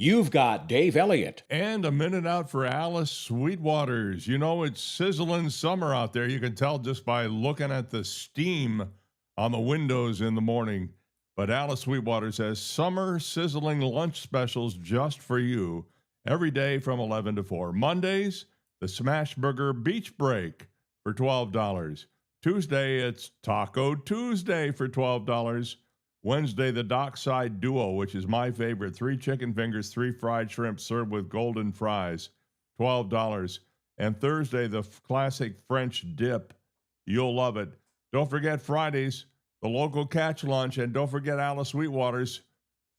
You've got Dave Elliott. And a minute out for Alice Sweetwater's. You know, it's sizzling summer out there. You can tell just by looking at the steam on the windows in the morning. But Alice Sweetwater's has summer sizzling lunch specials just for you every day from 11 to 4. Mondays, the Smash Burger Beach Break for $12. Tuesday, it's Taco Tuesday for $12. Wednesday, the Dockside Duo, which is my favorite. 3 chicken fingers, 3 fried shrimp served with golden fries, $12. And Thursday, the classic French dip. You'll love it. Don't forget Fridays, the local catch lunch. And don't forget Alice Sweetwater's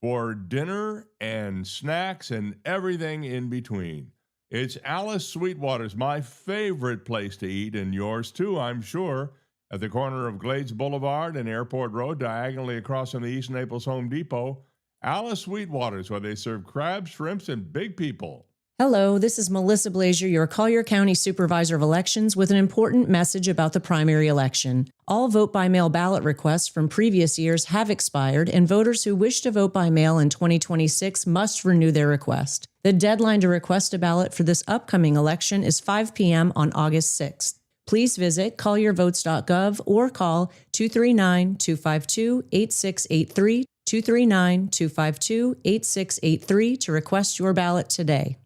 for dinner and snacks and everything in between. It's Alice Sweetwater's, my favorite place to eat, and yours too, I'm sure. At the corner of Glades Boulevard and Airport Road, diagonally across from the East Naples Home Depot, Alice Sweetwater's, where they serve crabs, shrimps, and big people. Hello, this is Melissa Blazier, your Collier County Supervisor of Elections, with an important message about the primary election. All vote-by-mail ballot requests from previous years have expired, and voters who wish to vote by mail in 2026 must renew their request. The deadline to request a ballot for this upcoming election is 5 p.m. on August 6th. Please visit colliervotes.gov or call 239-252-8683, 239-252-8683 to request your ballot today.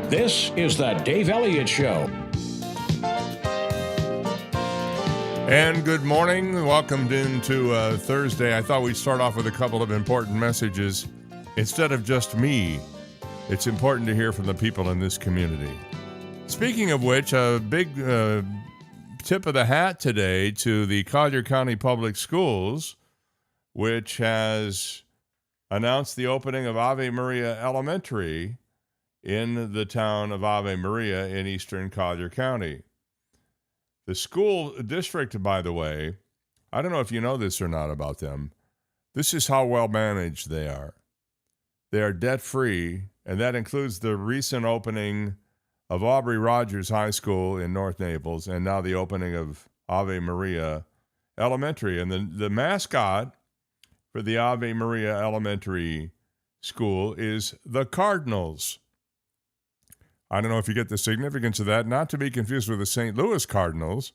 This is the Dave Elliott Show. And good morning. Welcome into Thursday. I thought we'd start off with a couple of important messages. Instead of just me, it's important to hear from the people in this community. Speaking of which, a big tip of the hat today to the Collier County Public Schools, which has announced the opening of Ave Maria Elementary in the town of Ave Maria in eastern Collier County. The school district, by the way, I don't know if you know this or not about them. This is how well managed they are. They are debt-free, and that includes the recent opening of Aubrey Rogers High School in North Naples, and now the opening of Ave Maria Elementary. And the mascot for the Ave Maria Elementary School is the Cardinals. I don't know if you get the significance of that, not to be confused with the St. Louis Cardinals,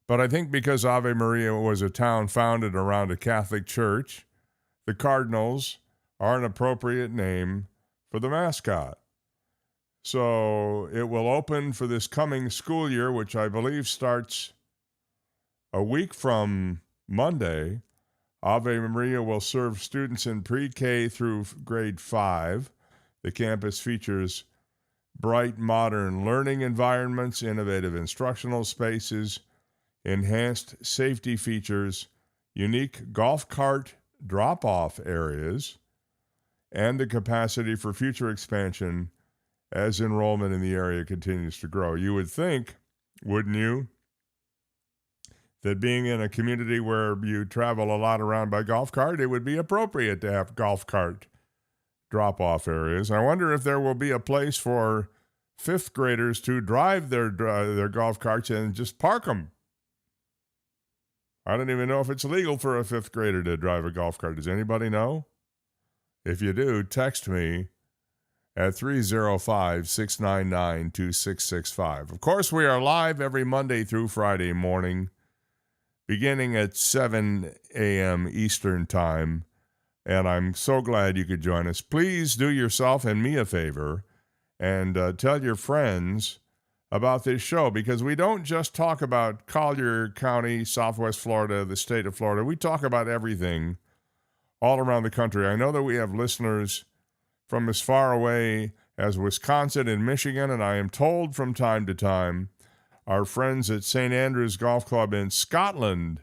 but I think because Ave Maria was a town founded around a Catholic church, the Cardinals are an appropriate name for the mascot. So it will open for this coming school year, which I believe starts a week from Monday. Ave Maria will serve students in pre-K through grade 5. The campus features bright, modern learning environments, innovative instructional spaces, enhanced safety features, unique golf cart drop-off areas, and the capacity for future expansion as enrollment in the area continues to grow. You would think, wouldn't you, that being in a community where you travel a lot around by golf cart, it would be appropriate to have golf cart drop-off areas. I wonder if there will be a place for fifth graders to drive their golf carts and just park them. I don't even know if it's legal for a fifth grader to drive a golf cart. Does anybody know? If you do, text me at 305-699-2665. Of course, we are live every Monday through Friday morning, beginning at 7 a.m. Eastern Time. And I'm so glad you could join us. Please do yourself and me a favor and tell your friends about this show, because we don't just talk about Collier County, Southwest Florida, the state of Florida. We talk about everything all around the country. I know that we have listeners from as far away as Wisconsin and Michigan, and I am told from time to time our friends at St. Andrews Golf Club in Scotland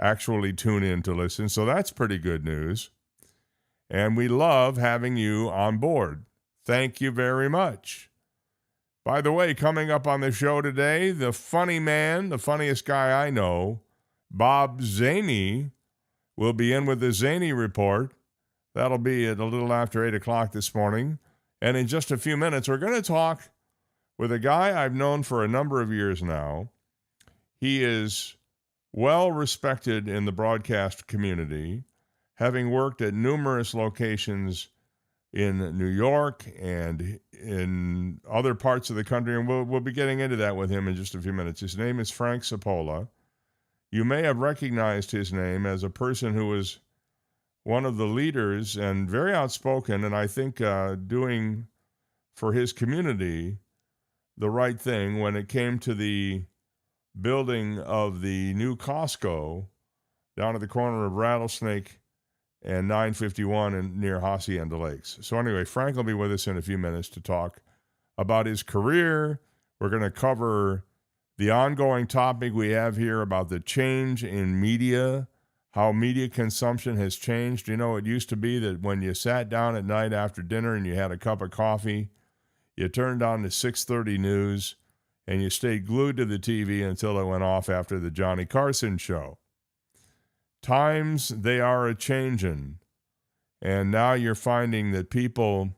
actually tune in to listen, so that's pretty good news. And we love having you on board. Thank you very much. By the way, coming up on the show today, the funny man, the funniest guy I know, Bob Zany, will be in with the Zany Report. That'll be at a little after 8 o'clock this morning. And in just a few minutes, we're going to talk with a guy I've known for a number of years now. He is well respected in the broadcast community, having worked at numerous locations in New York and in other parts of the country, and we'll be getting into that with him in just a few minutes. His name is Frank Cipolla. You may have recognized his name as a person who was one of the leaders and very outspoken, and I think doing for his community the right thing when it came to the building of the new Costco down at the corner of Rattlesnake and 951 and near Hacienda Lakes. So anyway, Frank will be with us in a few minutes to talk about his career. We're going to cover the ongoing topic we have here about the change in media, how media consumption has changed. You know, it used to be that when you sat down at night after dinner and you had a cup of coffee, you turned on the 6:30 news and you stayed glued to the TV until it went off after the Johnny Carson show. Times, they are a-changin', and now you're finding that people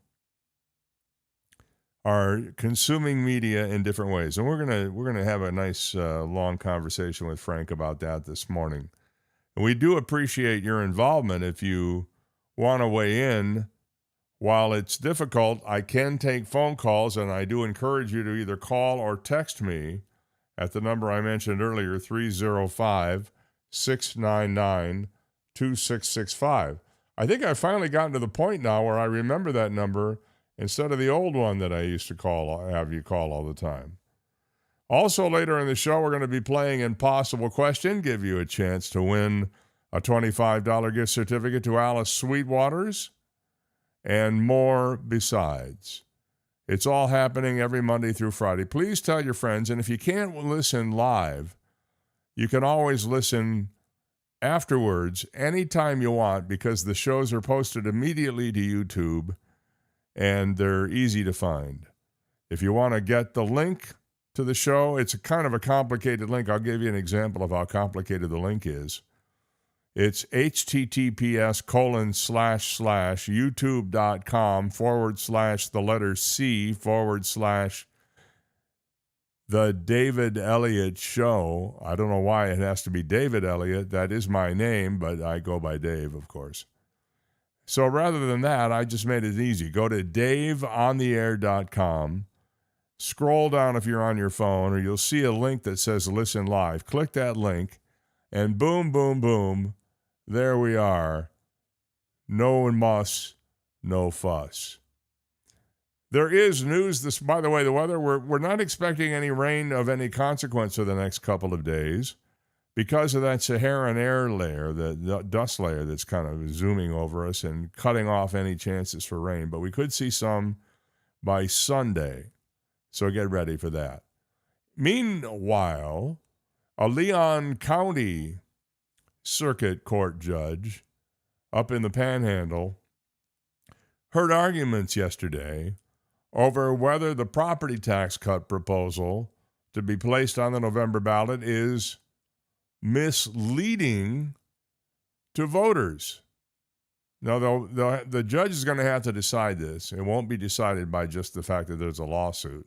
are consuming media in different ways. And we're gonna have a nice long conversation with Frank about that this morning. And we do appreciate your involvement. If you want to weigh in, while it's difficult, I can take phone calls, and I do encourage you to either call or text me at the number I mentioned earlier, 305-699-2665. I think I've finally gotten to the point now where I remember that number instead of the old one that I used to have you call all the time. Also, later in the show, we're going to be playing Impossible Question, give you a chance to win a $25 gift certificate to Alice Sweetwater's, and more besides. It's all happening every Monday through Friday. Please tell your friends, and if you can't listen live, you can always listen afterwards anytime you want, because the shows are posted immediately to YouTube, and they're easy to find. If you want to get the link to the show, it's a kind of a complicated link. I'll give you an example of how complicated the link is. It's https://youtube.com/C/the David Elliott Show. I don't know why it has to be David Elliott. That is my name, but I go by Dave, of course. So rather than that, I just made it easy. Go to daveontheair.com. Scroll down if you're on your phone, or you'll see a link that says Listen Live. Click that link, and boom, boom, boom, there we are. No muss, no fuss. There is news this, by the way, the weather, we're not expecting any rain of any consequence for the next couple of days because of that Saharan air layer, the dust layer that's kind of zooming over us and cutting off any chances for rain. But we could see some by Sunday. So get ready for that. Meanwhile, a Leon County Circuit Court judge up in the Panhandle heard arguments yesterday over whether the property tax cut proposal to be placed on the November ballot is misleading to voters. Now, the judge is going to have to decide this. It won't be decided by just the fact that there's a lawsuit.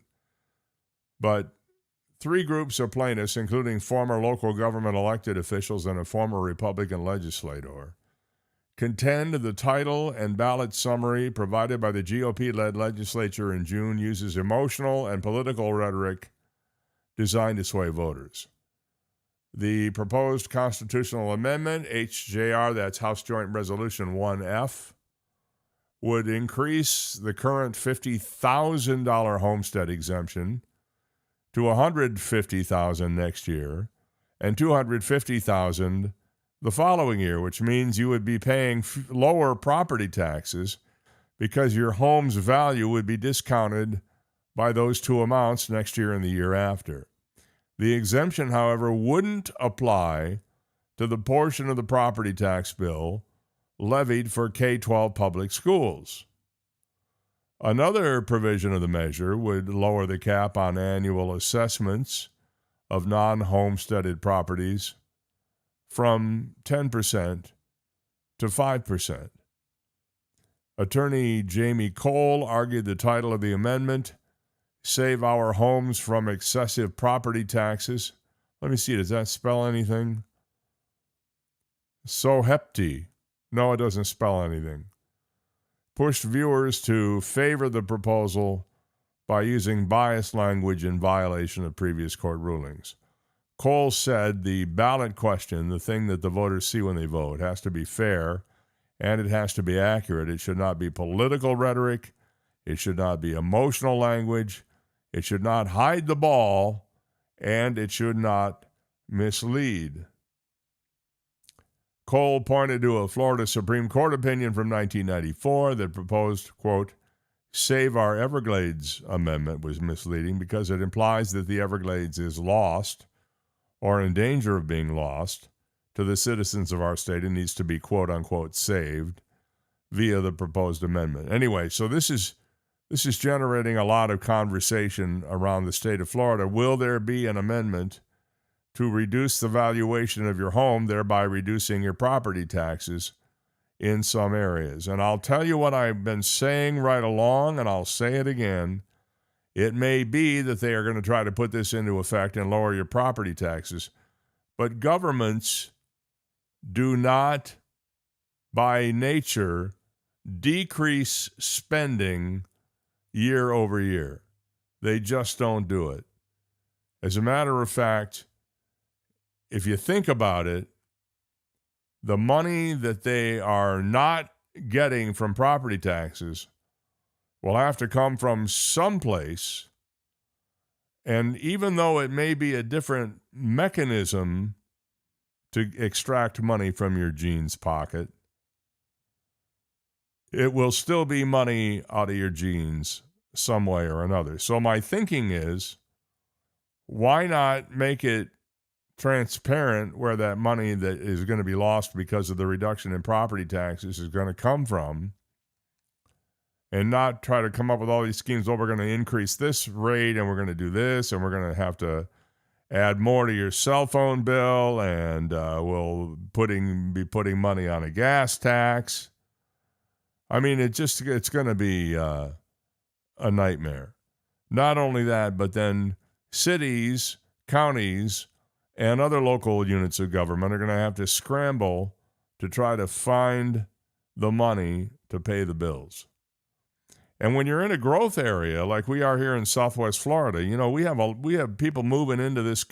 But 3 groups of plaintiffs, including former local government elected officials and a former Republican legislator, contend the title and ballot summary provided by the GOP-led legislature in June uses emotional and political rhetoric designed to sway voters. The proposed constitutional amendment, HJR, that's House Joint Resolution 1F, would increase the current $50,000 homestead exemption to $150,000 next year and $250,000 the following year, which means you would be paying lower property taxes because your home's value would be discounted by those two amounts next year and the year after. The exemption, however, wouldn't apply to the portion of the property tax bill levied for K-12 public schools. Another provision of the measure would lower the cap on annual assessments of non-homesteaded properties from 10% to 5%. Attorney Jamie Cole argued the title of the amendment, Save Our Homes from Excessive Property Taxes. Let me see, does that spell anything? Sohepti. No, it doesn't spell anything. Pushed viewers to favor the proposal by using biased language in violation of previous court rulings. Cole said the ballot question, the thing that the voters see when they vote, has to be fair and it has to be accurate. It should not be political rhetoric. It should not be emotional language. It should not hide the ball, and it should not mislead. Cole pointed to a Florida Supreme Court opinion from 1994 that proposed, quote, Save Our Everglades amendment was misleading because it implies that the Everglades is lost or in danger of being lost to the citizens of our state and needs to be, quote unquote, saved via the proposed amendment. Anyway, so this is generating a lot of conversation around the state of Florida. Will there be an amendment to reduce the valuation of your home, thereby reducing your property taxes in some areas? And I'll tell you what I've been saying right along, and I'll say it again. It may be that they are going to try to put this into effect and lower your property taxes, but governments do not, by nature, decrease spending year over year. They just don't do it. As a matter of fact, if you think about it, the money that they are not getting from property taxes will have to come from someplace. And even though it may be a different mechanism to extract money from your jeans pocket, it will still be money out of your jeans some way or another. So my thinking is, why not make it transparent where that money that is going to be lost because of the reduction in property taxes is going to come from, and not try to come up with all these schemes. Oh, we're going to increase this rate and we're going to do this and we're going to have to add more to your cell phone bill and we'll be putting money on a gas tax. I mean, it's going to be a nightmare. Not only that, but then cities, counties, and other local units of government are going to have to scramble to try to find the money to pay the bills. And when you're in a growth area like we are here in Southwest Florida, you know, we have people moving into these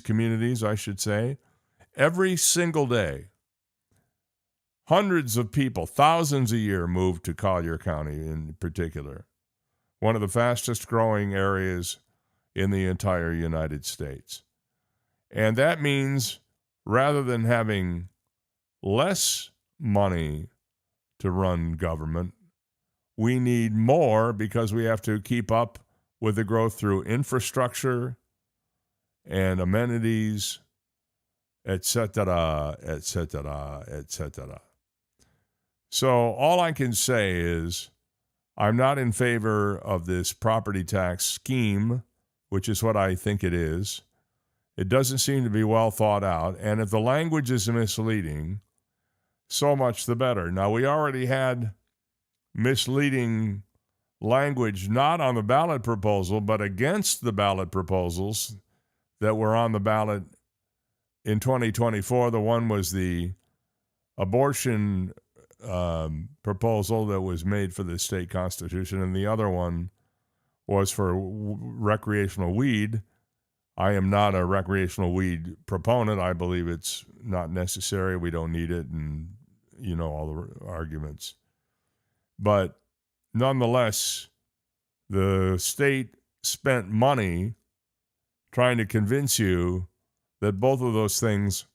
communities, I should say, every single day. Hundreds of people, thousands a year move to Collier County in particular, one of the fastest growing areas in the entire United States. And that means rather than having less money to run government, we need more because we have to keep up with the growth through infrastructure and amenities, et cetera, et cetera, et cetera. So all I can say is I'm not in favor of this property tax scheme, which is what I think it is. It doesn't seem to be well thought out. And if the language is misleading, so much the better. Now, we already had misleading language not on the ballot proposal, but against the ballot proposals that were on the ballot in 2024. The one was the abortion proposal that was made for the state constitution, and the other one was for recreational weed. I am not a recreational weed proponent. I believe it's not necessary. We don't need it, and you know all the arguments. But nonetheless, the state spent money trying to convince you that both of those things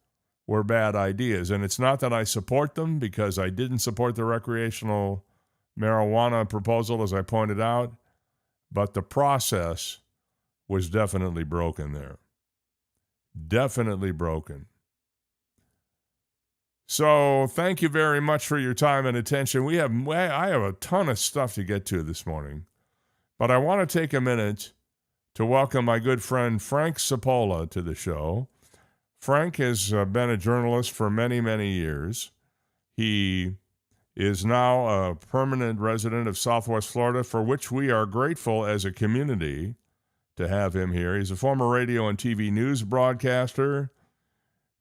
were bad ideas. And it's not that I support them, because I didn't support the recreational marijuana proposal, as I pointed out, but the process was definitely broken there. Definitely broken. So thank you very much for your time and attention. I have a ton of stuff to get to this morning, but I want to take a minute to welcome my good friend Frank Cipolla to the show. Frank has been a journalist for many, many years. He is now a permanent resident of Southwest Florida, for which we are grateful as a community to have him here. He's a former radio and TV news broadcaster,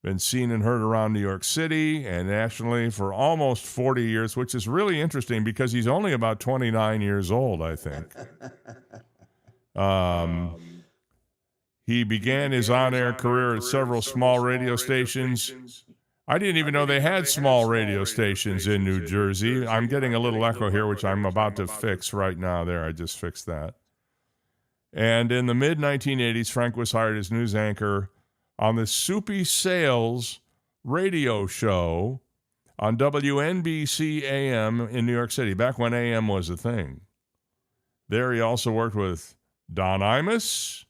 been seen and heard around New York City and nationally for almost 40 years, which is really interesting because he's only about 29 years old, I think. He began his on-air career at several small radio stations. I didn't even know they had small radio stations in New Jersey. I'm getting a little echo here, which I'm about to fix right now. There, I just fixed that. And in the mid-1980s, Frank was hired as news anchor on the Soupy Sales radio show on WNBC AM in New York City, back when AM was a thing. There he also worked with Don Imus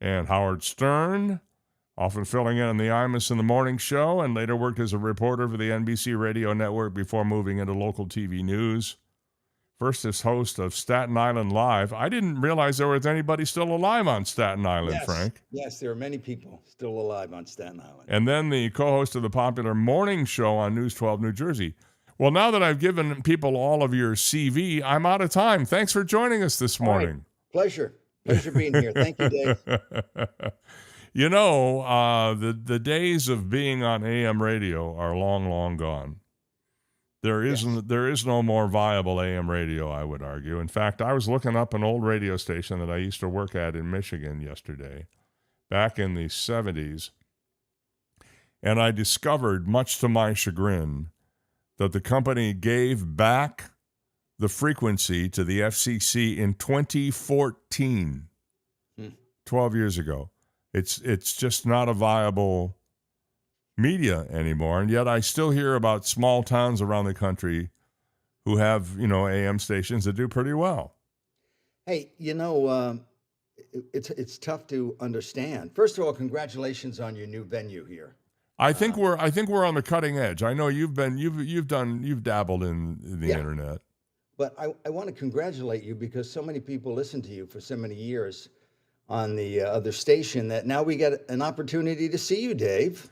and Howard Stern, often filling in on the Imus in the Morning Show, and later worked as a reporter for the NBC radio network before moving into local TV news. First as host of Staten Island Live. I didn't realize there was anybody still alive on Staten Island, Frank. Yes, there are many people still alive on Staten Island. And then the co-host of the popular morning show on News 12 New Jersey. Well, now that I've given people all of your CV, I'm out of time. Thanks for joining us this morning. Pleasure being here. Thank you, Dave. You know, the days of being on AM radio are long, long gone. There is no more viable AM radio, I would argue. In fact, I was looking up an old radio station that I used to work at in Michigan yesterday, back in the 70s, and I discovered, much to my chagrin, that the company gave back the frequency to the FCC in 2014, 12 years ago. It's just not a viable media anymore, and yet I still hear about small towns around the country who have, AM stations that do pretty well. Hey, it's tough to understand. First of all, congratulations on your new venue here. I think we're on the cutting edge. I know you've dabbled in the internet. But I want to congratulate you because so many people listened to you for so many years on the other station that now we get an opportunity to see you, Dave.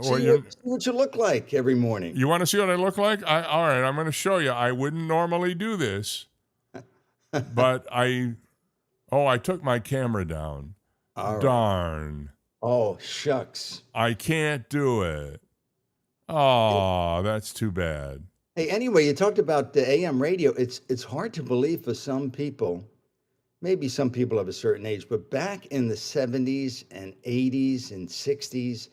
See what you look like every morning. You want to see what I look like? All right, I'm going to show you. I wouldn't normally do this, but I took my camera down. All Darn. Right. Oh, shucks. I can't do it. Oh, that's too bad. Hey, anyway, you talked about the AM radio. It's hard to believe for some people, maybe some people of a certain age, but back in the 70s and 80s and 60s,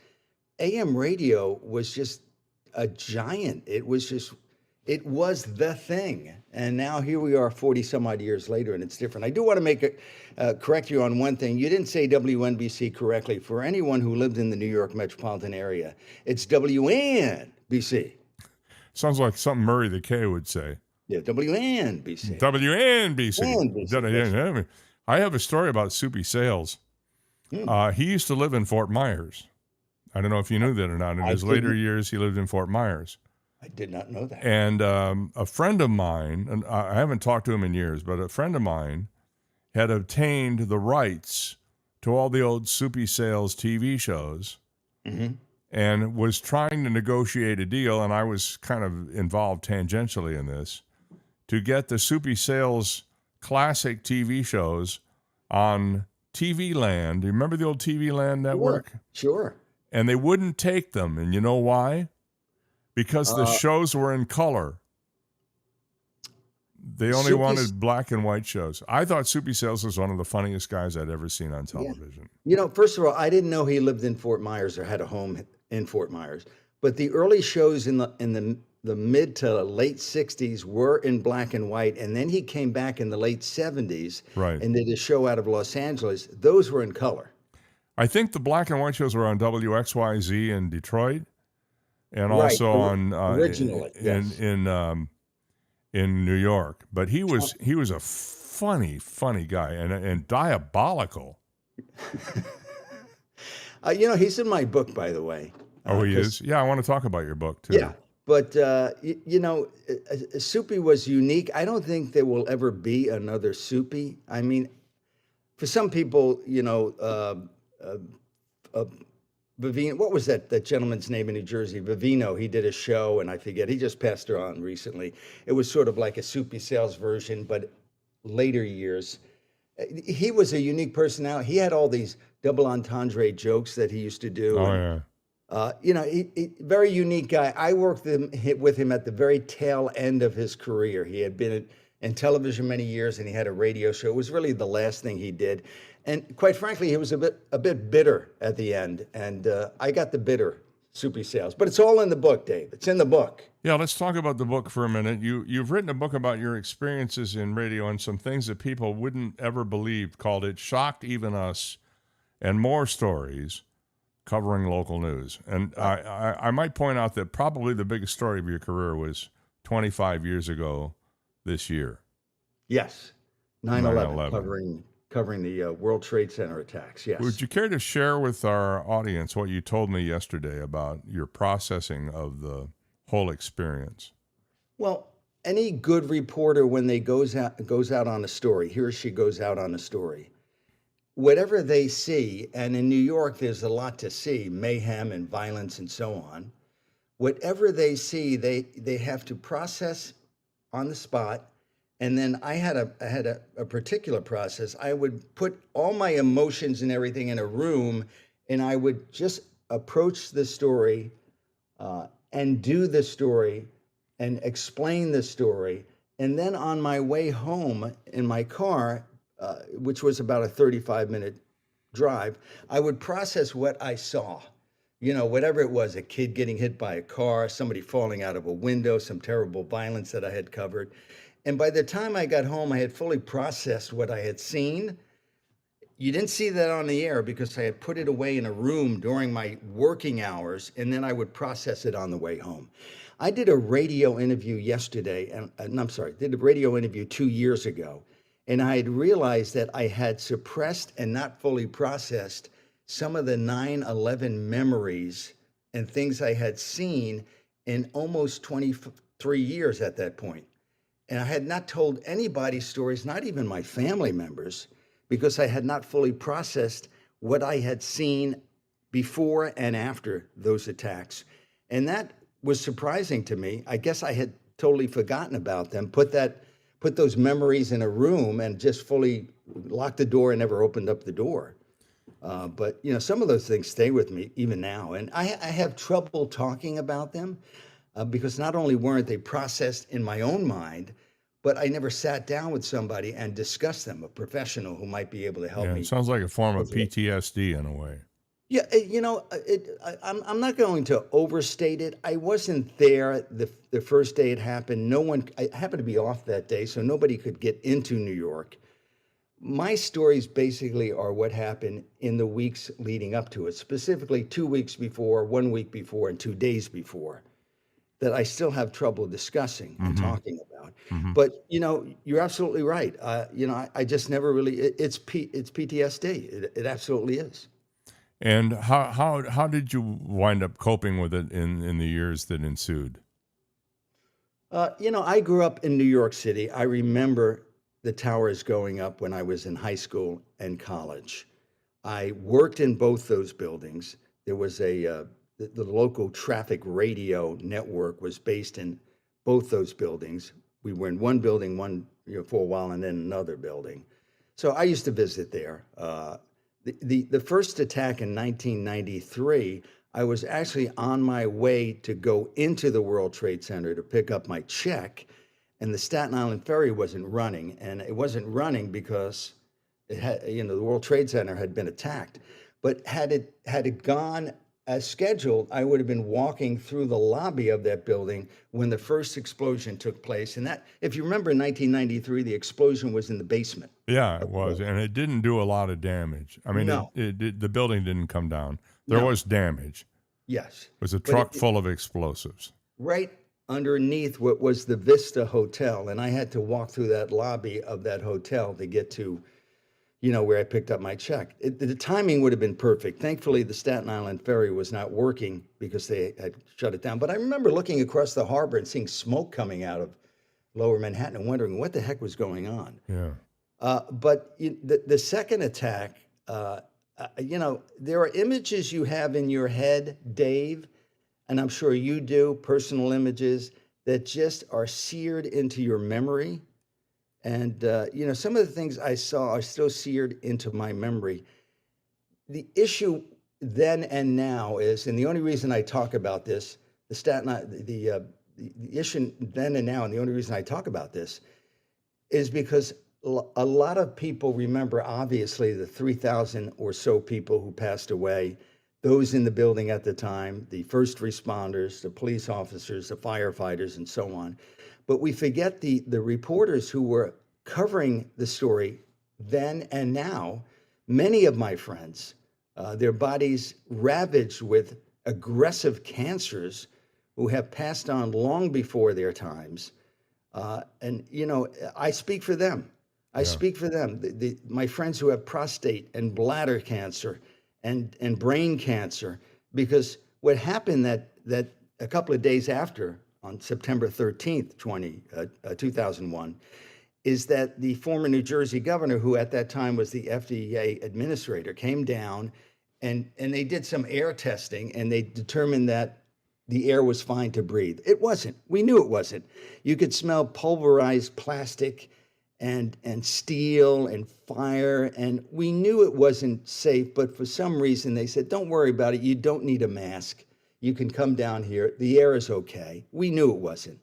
AM radio was just a giant. It was the thing. And now here we are 40 some odd years later, and it's different. I do want to correct you on one thing. You didn't say WNBC correctly. For anyone who lived in the New York metropolitan area, it's WNBC. Sounds like something Murray the K would say. Yeah, WNBC. WNBC. I have a story about Soupy Sales. He used to live in Fort Myers. I don't know if you knew that or not. In his later years, he lived in Fort Myers. I did not know that. And a friend of mine, and I haven't talked to him in years, but a friend of mine had obtained the rights to all the old Soupy Sales TV shows and was trying to negotiate a deal, and I was kind of involved tangentially in this, to get the Soupy Sales classic TV shows on TV Land. Do you remember the old TV Land network? Sure. And they wouldn't take them. And you know why? Because the shows were in color. They only wanted black and white shows. I thought Soupy Sales was one of the funniest guys I'd ever seen on television. Yeah. First of all, I didn't know he lived in Fort Myers or had a home in Fort Myers. But the early shows in the mid to late 60s were in black and white. And then he came back in the late 70s and did a show out of Los Angeles. Those were in color. I think the black and white shows were on WXYZ in Detroit, and also on originally in New York. But he was a funny guy and diabolical. He's in my book, by the way. Oh, he is? Yeah, I want to talk about your book too. Yeah, but Soupy was unique. I don't think there will ever be another Soupy. I mean, for some people, Vivino, what was that gentleman's name in New Jersey? Vivino. He did a show, and I forget. He just passed on recently. It was sort of like a Soupy Sales version, but later years. He was a unique personality. He had all these double entendre jokes that he used to do. Oh, And, yeah. very unique guy. I worked with him at the very tail end of his career. He had been in television many years, and he had a radio show. It was really the last thing he did. And quite frankly, he was a bit bitter at the end. And I got the bitter Soupy Sales. But it's all in the book, Dave. It's in the book. Yeah, let's talk about the book for a minute. You've written a book about your experiences in radio and some things that people wouldn't ever believe, called It Shocked Even Us, and More Stories, covering local news. And I might point out that probably the biggest story of your career was 25 years ago this year. Yes. 9/11, 9/11. covering the World Trade Center attacks. Yes. Would you care to share with our audience what you told me yesterday about your processing of the whole experience? Well, any good reporter, when they goes out on a story, he or she goes out on a story, whatever they see, and in New York there's a lot to see, mayhem and violence and so on. Whatever they see, they have to process on the spot. And then I had a particular process. I would put all my emotions and everything in a room, and I would just approach the story and do the story and explain the story. And then on my way home in my car, which was about a 35-minute drive, I would process what I saw. Whatever it was, a kid getting hit by a car, somebody falling out of a window, some terrible violence that I had covered. And by the time I got home, I had fully processed what I had seen. You didn't see that on the air because I had put it away in a room during my working hours, and then I would process it on the way home. I did a radio interview yesterday, and I'm sorry, did a radio interview 2 years ago, and I had realized that I had suppressed and not fully processed some of the 9/11 memories and things I had seen in almost 23 years at that point. And I had not told anybody stories, not even my family members, because I had not fully processed what I had seen before and after those attacks. And that was surprising to me. I guess I had totally forgotten about them, put those memories in a room and just fully locked the door and never opened up the door. But some of those things stay with me even now. And I have trouble talking about them. Because not only weren't they processed in my own mind, but I never sat down with somebody and discussed them, a professional who might be able to help me. It sounds like a form of PTSD in a way. Yeah, I'm not going to overstate it. I wasn't there the first day it happened. I happened to be off that day, so nobody could get into New York. My stories basically are what happened in the weeks leading up to it, specifically 2 weeks before, 1 week before, and 2 days before, that I still have trouble discussing and talking about. But you're absolutely right. I just never really. It's PTSD. It absolutely is. And how did you wind up coping with it in the years that ensued? I grew up in New York City. I remember the towers going up when I was in high school and college. I worked in both those buildings. There was the local traffic radio network was based in both those buildings. We were in one building, for a while, and then another building. So I used to visit there. The first attack in 1993, I was actually on my way to go into the World Trade Center to pick up my check, and the Staten Island ferry wasn't running, and it wasn't running because it had, the World Trade Center had been attacked. But had it gone as scheduled, I would have been walking through the lobby of that building when the first explosion took place. And that, if you remember, in 1993, the explosion was in the basement. Yeah, it was, and it didn't do a lot of damage. I mean, No. the building didn't come down. There was damage. Yes. It was a truck full of explosives. Right underneath what was the Vista Hotel, and I had to walk through that lobby of that hotel to get to where I picked up my check. The timing would have been perfect. Thankfully, the Staten Island ferry was not working because they had shut it down. But I remember looking across the harbor and seeing smoke coming out of Lower Manhattan and wondering what the heck was going on. Yeah. But the second attack, there are images you have in your head, Dave, and I'm sure you do, personal images that just are seared into your memory. And, some of the things I saw are still seared into my memory. The issue then and now is, and the only reason I talk about this, the issue then and now, and the only reason I talk about this is because a lot of people remember, obviously, the 3,000 or so people who passed away, those in the building at the time, the first responders, the police officers, the firefighters, and so on. But we forget the reporters who were covering the story then and now. Many of my friends, their bodies ravaged with aggressive cancers, who have passed on long before their times. I speak for them. I speak for them. My friends who have prostate and bladder cancer and brain cancer, because what happened that a couple of days after, on September 13th, 2001, is that the former New Jersey governor, who at that time was the FDA administrator, came down and they did some air testing, and they determined that the air was fine to breathe. It wasn't. We knew it wasn't. You could smell pulverized plastic and steel and fire, and we knew it wasn't safe, but for some reason they said, don't worry about it. You don't need a mask. You can come down here. The air is okay. We knew it wasn't.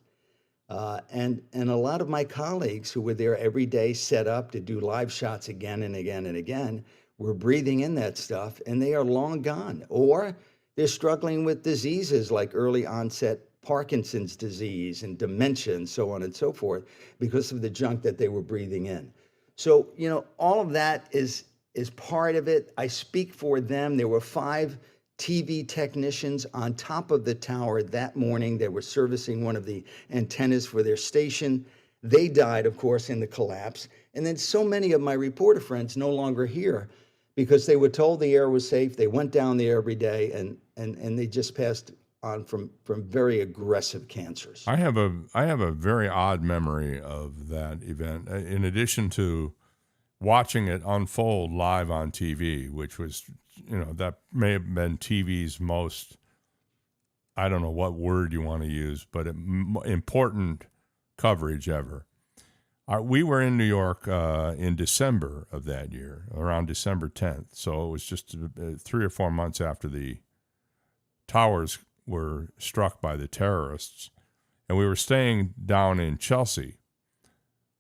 And a lot of my colleagues who were there every day, set up to do live shots again and again and again, were breathing in that stuff, and they are long gone. Or they're struggling with diseases like early onset Parkinson's disease and dementia and so on and so forth because of the junk that they were breathing in. So, all of that is part of it. I speak for them. There were 5 TV technicians on top of the tower that morning. They were servicing one of the antennas for their station. They died, of course, in the collapse. And then so many of my reporter friends no longer here because they were told the air was safe. They went down there every day and they just passed on from very aggressive cancers. I have a very odd memory of that event. In addition to watching it unfold live on TV, which was, that may have been TV's most, I don't know what word you want to use, but important coverage ever. We were in New York in December of that year, around December 10th. So it was just 3 or 4 months after the towers were struck by the terrorists. And we were staying down in Chelsea.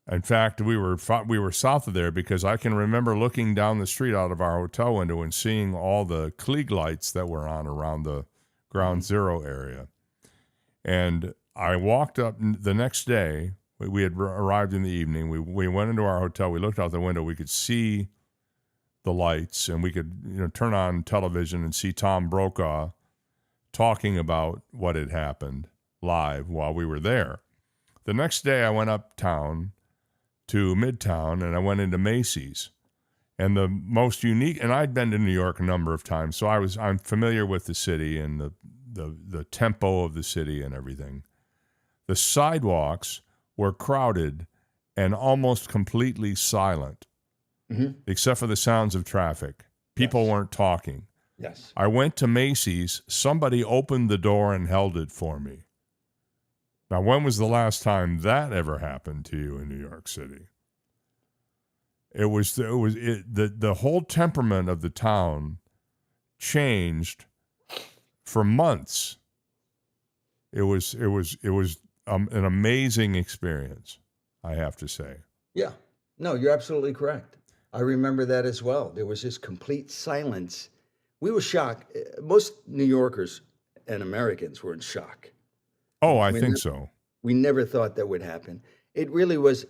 In fact, we were south of there because I can remember looking down the street out of our hotel window and seeing all the Klieg lights that were on around the ground zero area. And I walked up the next day. We had arrived in the evening. We went into our hotel. We looked out the window. We could see the lights, and we could turn on television and see Tom Brokaw talking about what had happened live while we were there. The next day, I went uptown to Midtown, and I went into Macy's. And the most unique, and I'd been to New York a number of times, so I'm familiar with the city and the tempo of the city and everything. The sidewalks were crowded and almost completely silent, except for the sounds of traffic. People weren't talking. Yes. I went to Macy's. Somebody opened the door and held it for me. Now, when was the last time that ever happened to you in New York City? The whole temperament of the town changed for months. It was an amazing experience, I have to say. Yeah. No, you're absolutely correct. I remember that as well. There was just complete silence. We were shocked. Most New Yorkers and Americans were in shock. Oh, I think so. We never thought that would happen. It really was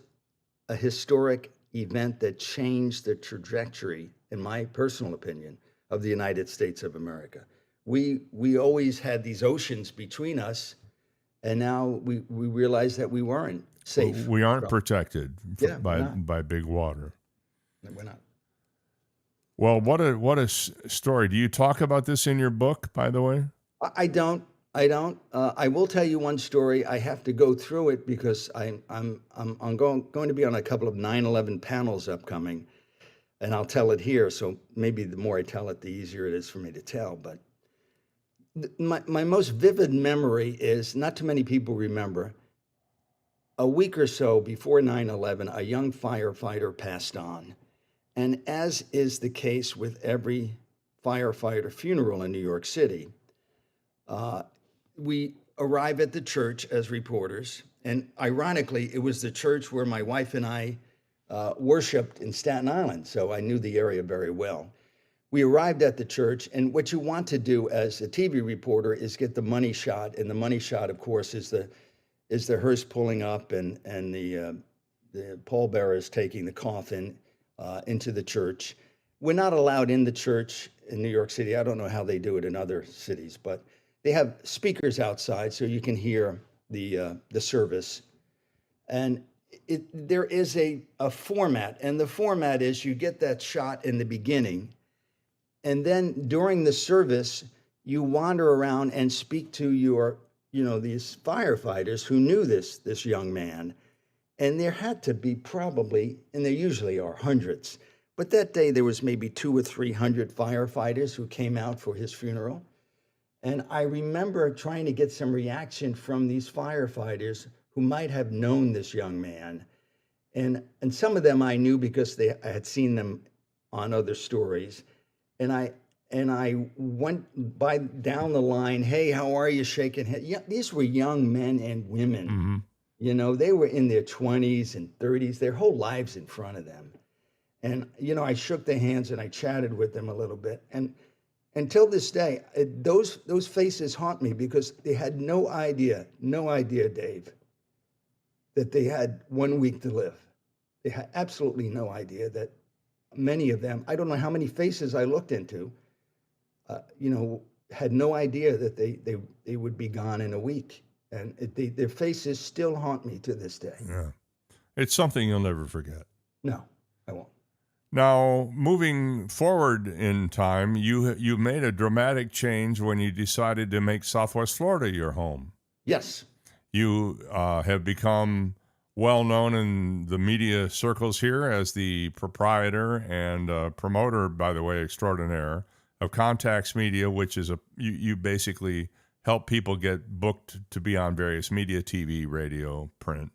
a historic event that changed the trajectory, in my personal opinion, of the United States of America. We always had these oceans between us, and now we realize that we weren't safe. We aren't protected by big water. No, we're not. Well, what a story. Do you talk about this in your book, by the way? I don't. I will tell you one story. I have to go through it because I'm going to be on a couple of 9/11 panels upcoming. and I'll tell it here. So maybe the more I tell it, the easier it is for me to tell. But my most vivid memory is, not too many people remember, a week or so before 9/11, a young firefighter passed on. And as is the case with every firefighter funeral in New York City, we arrive at the church as reporters. And ironically, it was the church where my wife and I worshiped in Staten Island. So I knew the area very well. We arrived at the church, and what you want to do as a TV reporter is get the money shot. And the money shot, of course, is the hearse pulling up and the pallbearers taking the coffin into the church. We're not allowed in the church in New York City. I don't know how they do it in other cities, but they have speakers outside so you can hear the service. And there is a format, and the format is you get that shot in the beginning, and then during the service, you wander around and speak to these firefighters who knew this young man. And there had to be probably, and there usually are, hundreds. But that day there was maybe 200 or 300 firefighters who came out for his funeral. And I remember trying to get some reaction from these firefighters who might have known this young man. And some of them I knew because I had seen them on other stories. And I went by down the line, hey, how are you, shaking head? Yeah, these were young men and women. Mm-hmm. They were in their 20s and 30s, their whole lives in front of them. And, I shook their hands and I chatted with them a little bit. And until this day, those faces haunt me because they had no idea, Dave, that they had 1 week to live. They had absolutely no idea that many of them, I don't know how many faces I looked into, had no idea that they would be gone in a week. And their faces still haunt me to this day. Yeah. It's something you'll never forget. No, I won't. Now, moving forward in time, you made a dramatic change when you decided to make Southwest Florida your home. Yes. You have become well known in the media circles here as the proprietor and promoter, by the way, extraordinaire, of Contacts Media, which is you basically help people get booked to be on various media, TV, radio, print.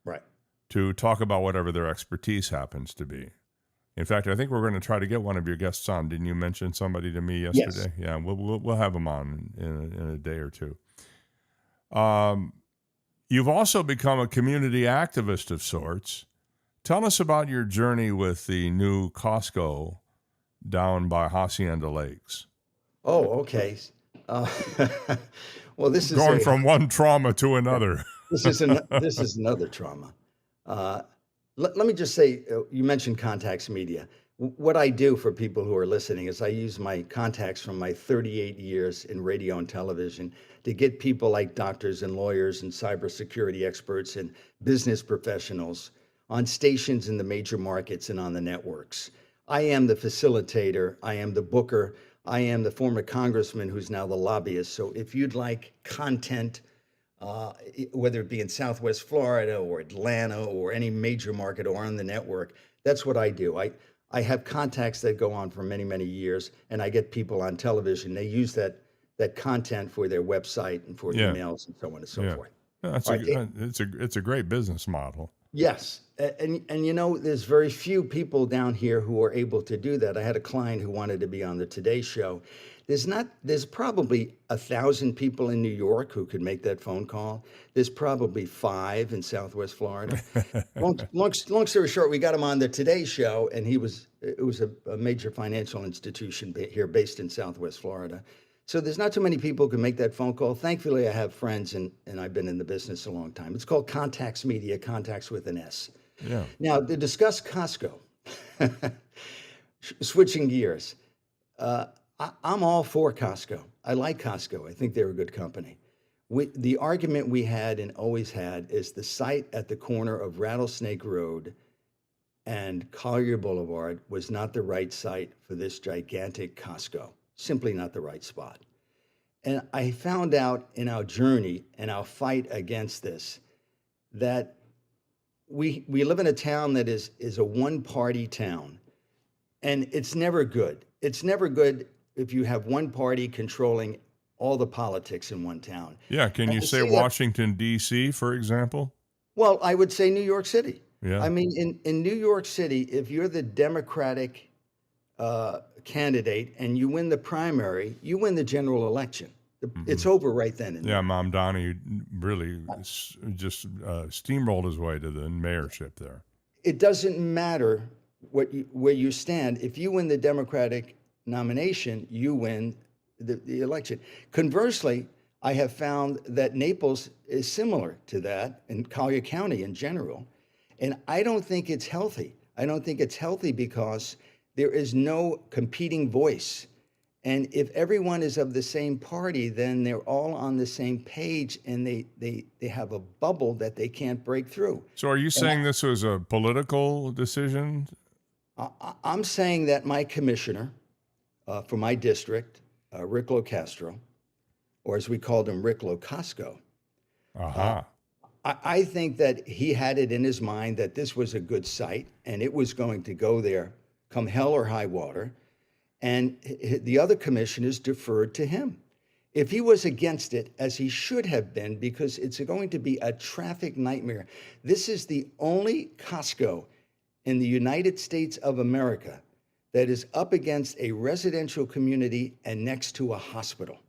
Right. To talk about whatever their expertise happens to be. In fact, I think we're going to try to get one of your guests on. Didn't you mention somebody to me yesterday? Yes. Yeah, we'll have them on in a day or two. You've also become a community activist of sorts. Tell us about your journey with the new Costco down by Hacienda Lakes. Oh, okay. Well, this is going from one trauma to another. This is another trauma. Let me just say, you mentioned Contacts Media. What I do for people who are listening is I use my contacts from my 38 years in radio and television to get people like doctors and lawyers and cybersecurity experts and business professionals on stations in the major markets and on the networks. I am the facilitator. I am the booker. I am the former congressman who's now the lobbyist. So if you'd like content, whether it be in Southwest Florida or Atlanta or any major market or on the network, that's what I do. I have contacts that go on for many, many years, and I get people on television. They use that content for their website and for emails and so on and so forth. It's a great business model. Yes. And there's very few people down here who are able to do that. I had a client who wanted to be on the Today Show. There's probably 1,000 people in New York who could make that phone call. There's probably 5 in Southwest Florida. long story short, we got him on the Today Show, and it was a major financial institution here based in Southwest Florida. So there's not too many people who can make that phone call. Thankfully, I have friends, and I've been in the business a long time. It's called Contacts Media, contacts with an S. Yeah. Now, to discuss Costco, switching gears, I'm all for Costco. I like Costco. I think they're a good company. The argument we had and always had is the site at the corner of Rattlesnake Road and Collier Boulevard was not the right site for this gigantic Costco. Simply not the right spot. And I found out in our journey and our fight against this that we live in a town that is a one-party town. And it's never good. It's never good if you have one party controlling all the politics in one town. Yeah, can And you I say see that. Washington, D.C., for example? Well, I would say New York City. Yeah. I mean, in New York City, if you're the Democratic candidate and you win the primary, you win the general election. It's over right then and Yeah, there. Mamdani really just steamrolled his way to the mayorship there. It doesn't matter where you stand. If you win the Democratic nomination, you win the election. Conversely, I have found that Naples is similar to that, and Collier County in general. And I don't think it's healthy. I don't think it's healthy because there is no competing voice. And if everyone is of the same party, then they're all on the same page, and they have a bubble that they can't break through. So are you saying this was a political decision? I'm saying that my commissioner for my district, Rick Locastro, or as we called him, Rick Locasco, I think that he had it in his mind that this was a good site and it was going to go there come hell or high water. And the other commissioners deferred to him. If he was against it, as he should have been, because it's going to be a traffic nightmare. This is the only Costco in the United States of America that is up against a residential community and next to a hospital.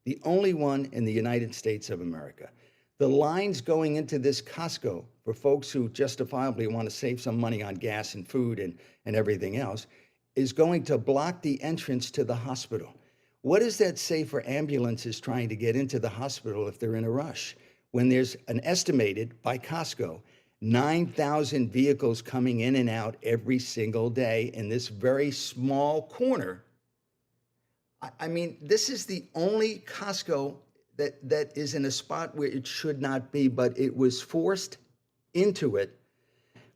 The only one in the United States of America. The lines going into this Costco for folks who justifiably want to save some money on gas and food and everything else is going to block the entrance to the hospital. What does that say for ambulances trying to get into the hospital if they're in a rush? When there's an estimated, by Costco, 9,000 vehicles coming in and out every single day in this very small corner. I mean, this is the only Costco that is in a spot where it should not be, but it was forced into it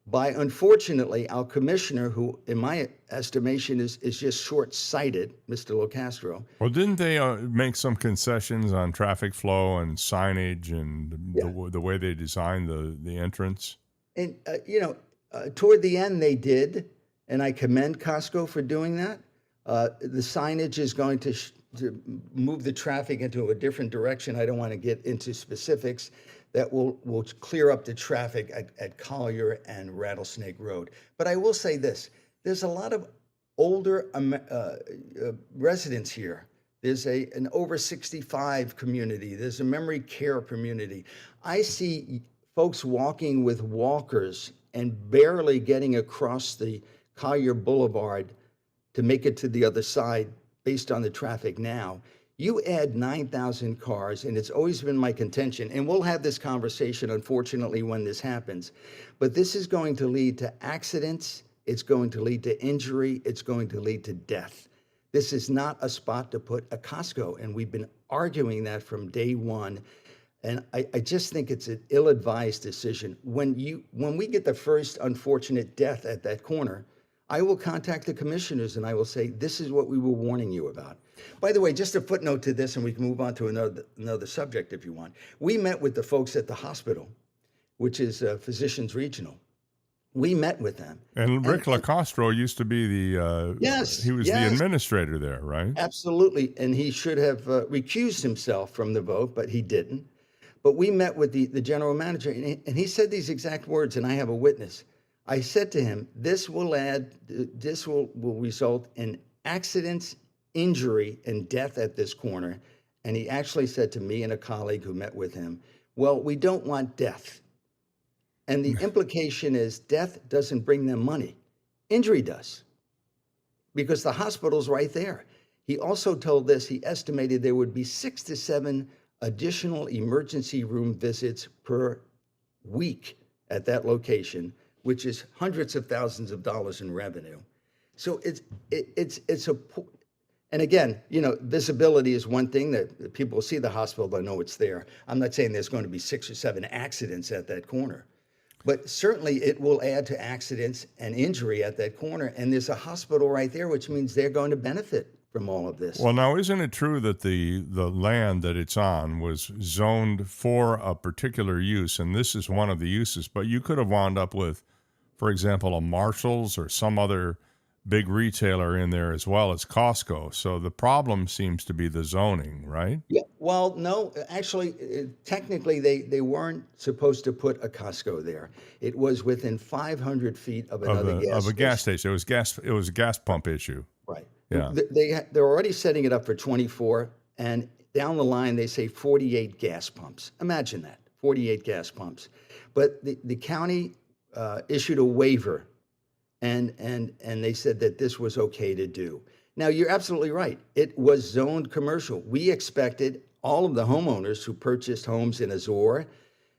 by, unfortunately, our commissioner, who, in my estimation, is just short-sighted, Mr. Locastro. Well, didn't they make some concessions on traffic flow and signage and the way they designed the entrance? And, toward the end, they did, and I commend Costco for doing that. The signage is going to move the traffic into a different direction. I don't want to get into specifics. That will clear up the traffic at Collier and Rattlesnake Road. But I will say this, there's a lot of older residents here. There's an over 65 community. There's a memory care community. I see folks walking with walkers and barely getting across the Collier Boulevard to make it to the other side based on the traffic now. You add 9,000 cars, and it's always been my contention, and we'll have this conversation, unfortunately, when this happens, but this is going to lead to accidents, it's going to lead to injury, it's going to lead to death. This is not a spot to put a Costco, and we've been arguing that from day one, and I just think it's an ill-advised decision. When we get the first unfortunate death at that corner, I will contact the commissioners and I will say, this is what we were warning you about. By the way, just a footnote to this, and we can move on to another subject if you want. We met with the folks at the hospital, which is Physicians Regional. We met with them. And Rick Locastro used to be he was the administrator there, right? Absolutely, and he should have recused himself from the vote, but he didn't. But we met with the general manager, and he said these exact words, and I have a witness. I said to him, this will result in accidents, injury, and death at this corner. And he actually said to me and a colleague who met with him, well, we don't want death. And the implication is death doesn't bring them money. Injury does, because the hospital's right there. He also told this, he estimated there would be 6 to 7 additional emergency room visits per week at that location, which is hundreds of thousands of dollars in revenue. So and again, visibility is one thing that people will see the hospital, they'll know it's there. I'm not saying there's going to be 6 or 7 accidents at that corner, but certainly it will add to accidents and injury at that corner. And there's a hospital right there, which means they're going to benefit from all of this. Well, now, isn't it true that the land that it's on was zoned for a particular use, and this is one of the uses, but you could have wound up with, for example, a Marshall's or some other big retailer in there as well as Costco. So the problem seems to be the zoning, right? Yeah. Well, no, actually, technically, they weren't supposed to put a Costco there. It was within 500 feet of Of another a gas gas station. station. It was a gas pump issue. Right. Yeah. They're already setting it up for 24, and down the line they say 48 gas pumps. Imagine that, 48 gas pumps. But the county issued a waiver, and they said that this was okay to do. Now you're absolutely right. It was zoned commercial. We expected all of the homeowners who purchased homes in Azure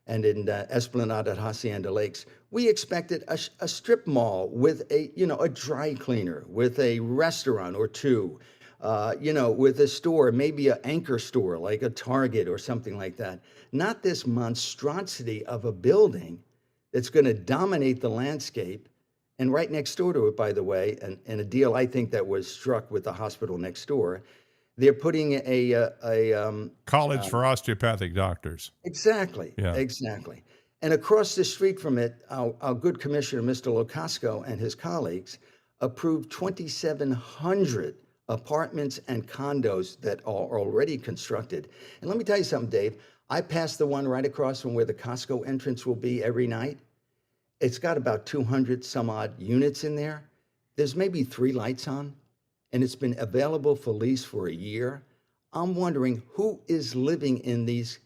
and in Esplanade at Hacienda Lakes, we expected a strip mall with a dry cleaner, with a restaurant or two, with a store, maybe an anchor store like a Target or something like that. Not this monstrosity of a building that's going to dominate the landscape. And right next door to it, by the way, and a deal I think that was struck with the hospital next door, they're putting a College for osteopathic doctors. exactly, Yeah. exactly. And across the street from it, our good commissioner, Mr. Locasco, and his colleagues approved 2,700 apartments and condos that are already constructed. And let me tell you something, Dave. I passed the one right across from where the Costco entrance will be every night. It's got about 200 some odd units in there. There's maybe 3 lights on, and it's been available for lease for a year. I'm wondering who is living in these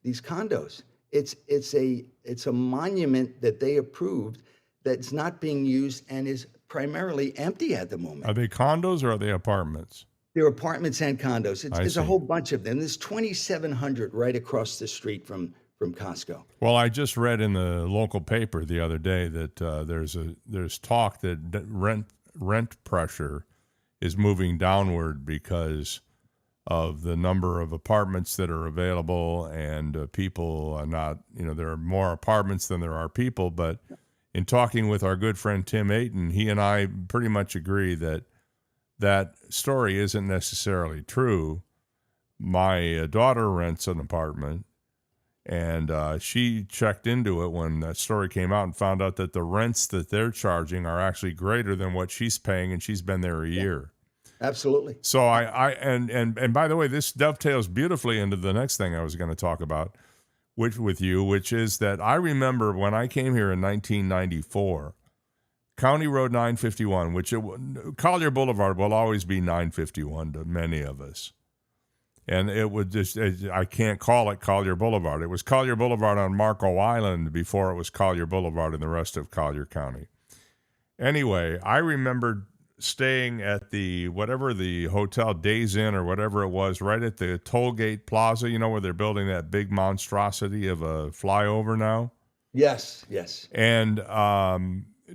condos. It's a monument that they approved that's not being used and is primarily empty at the moment. Are they condos or are they apartments? They're apartments and condos. I It's a see. whole bunch of them. There's 2,700 right across the street from Costco. Well, I just read in the local paper the other day that there's talk that rent pressure is moving downward because of the number of apartments that are available, and people are not, there are more apartments than there are people. But in talking with our good friend Tim Ayton, he and I pretty much agree that that story isn't necessarily true. My daughter rents an apartment, and she checked into it when that story came out and found out that the rents that they're charging are actually greater than what she's paying, and she's been there a year. Absolutely. So and by the way, this dovetails beautifully into the next thing I was going to talk about, which is that I remember when I came here in 1994, County Road 951, Collier Boulevard will always be 951 to many of us. And it would I can't call it Collier Boulevard. It was Collier Boulevard on Marco Island before it was Collier Boulevard in the rest of Collier County. Anyway, I remember staying at the hotel Days Inn or whatever it was, right at the Tollgate Plaza, where they're building that big monstrosity of a flyover now. Yes. And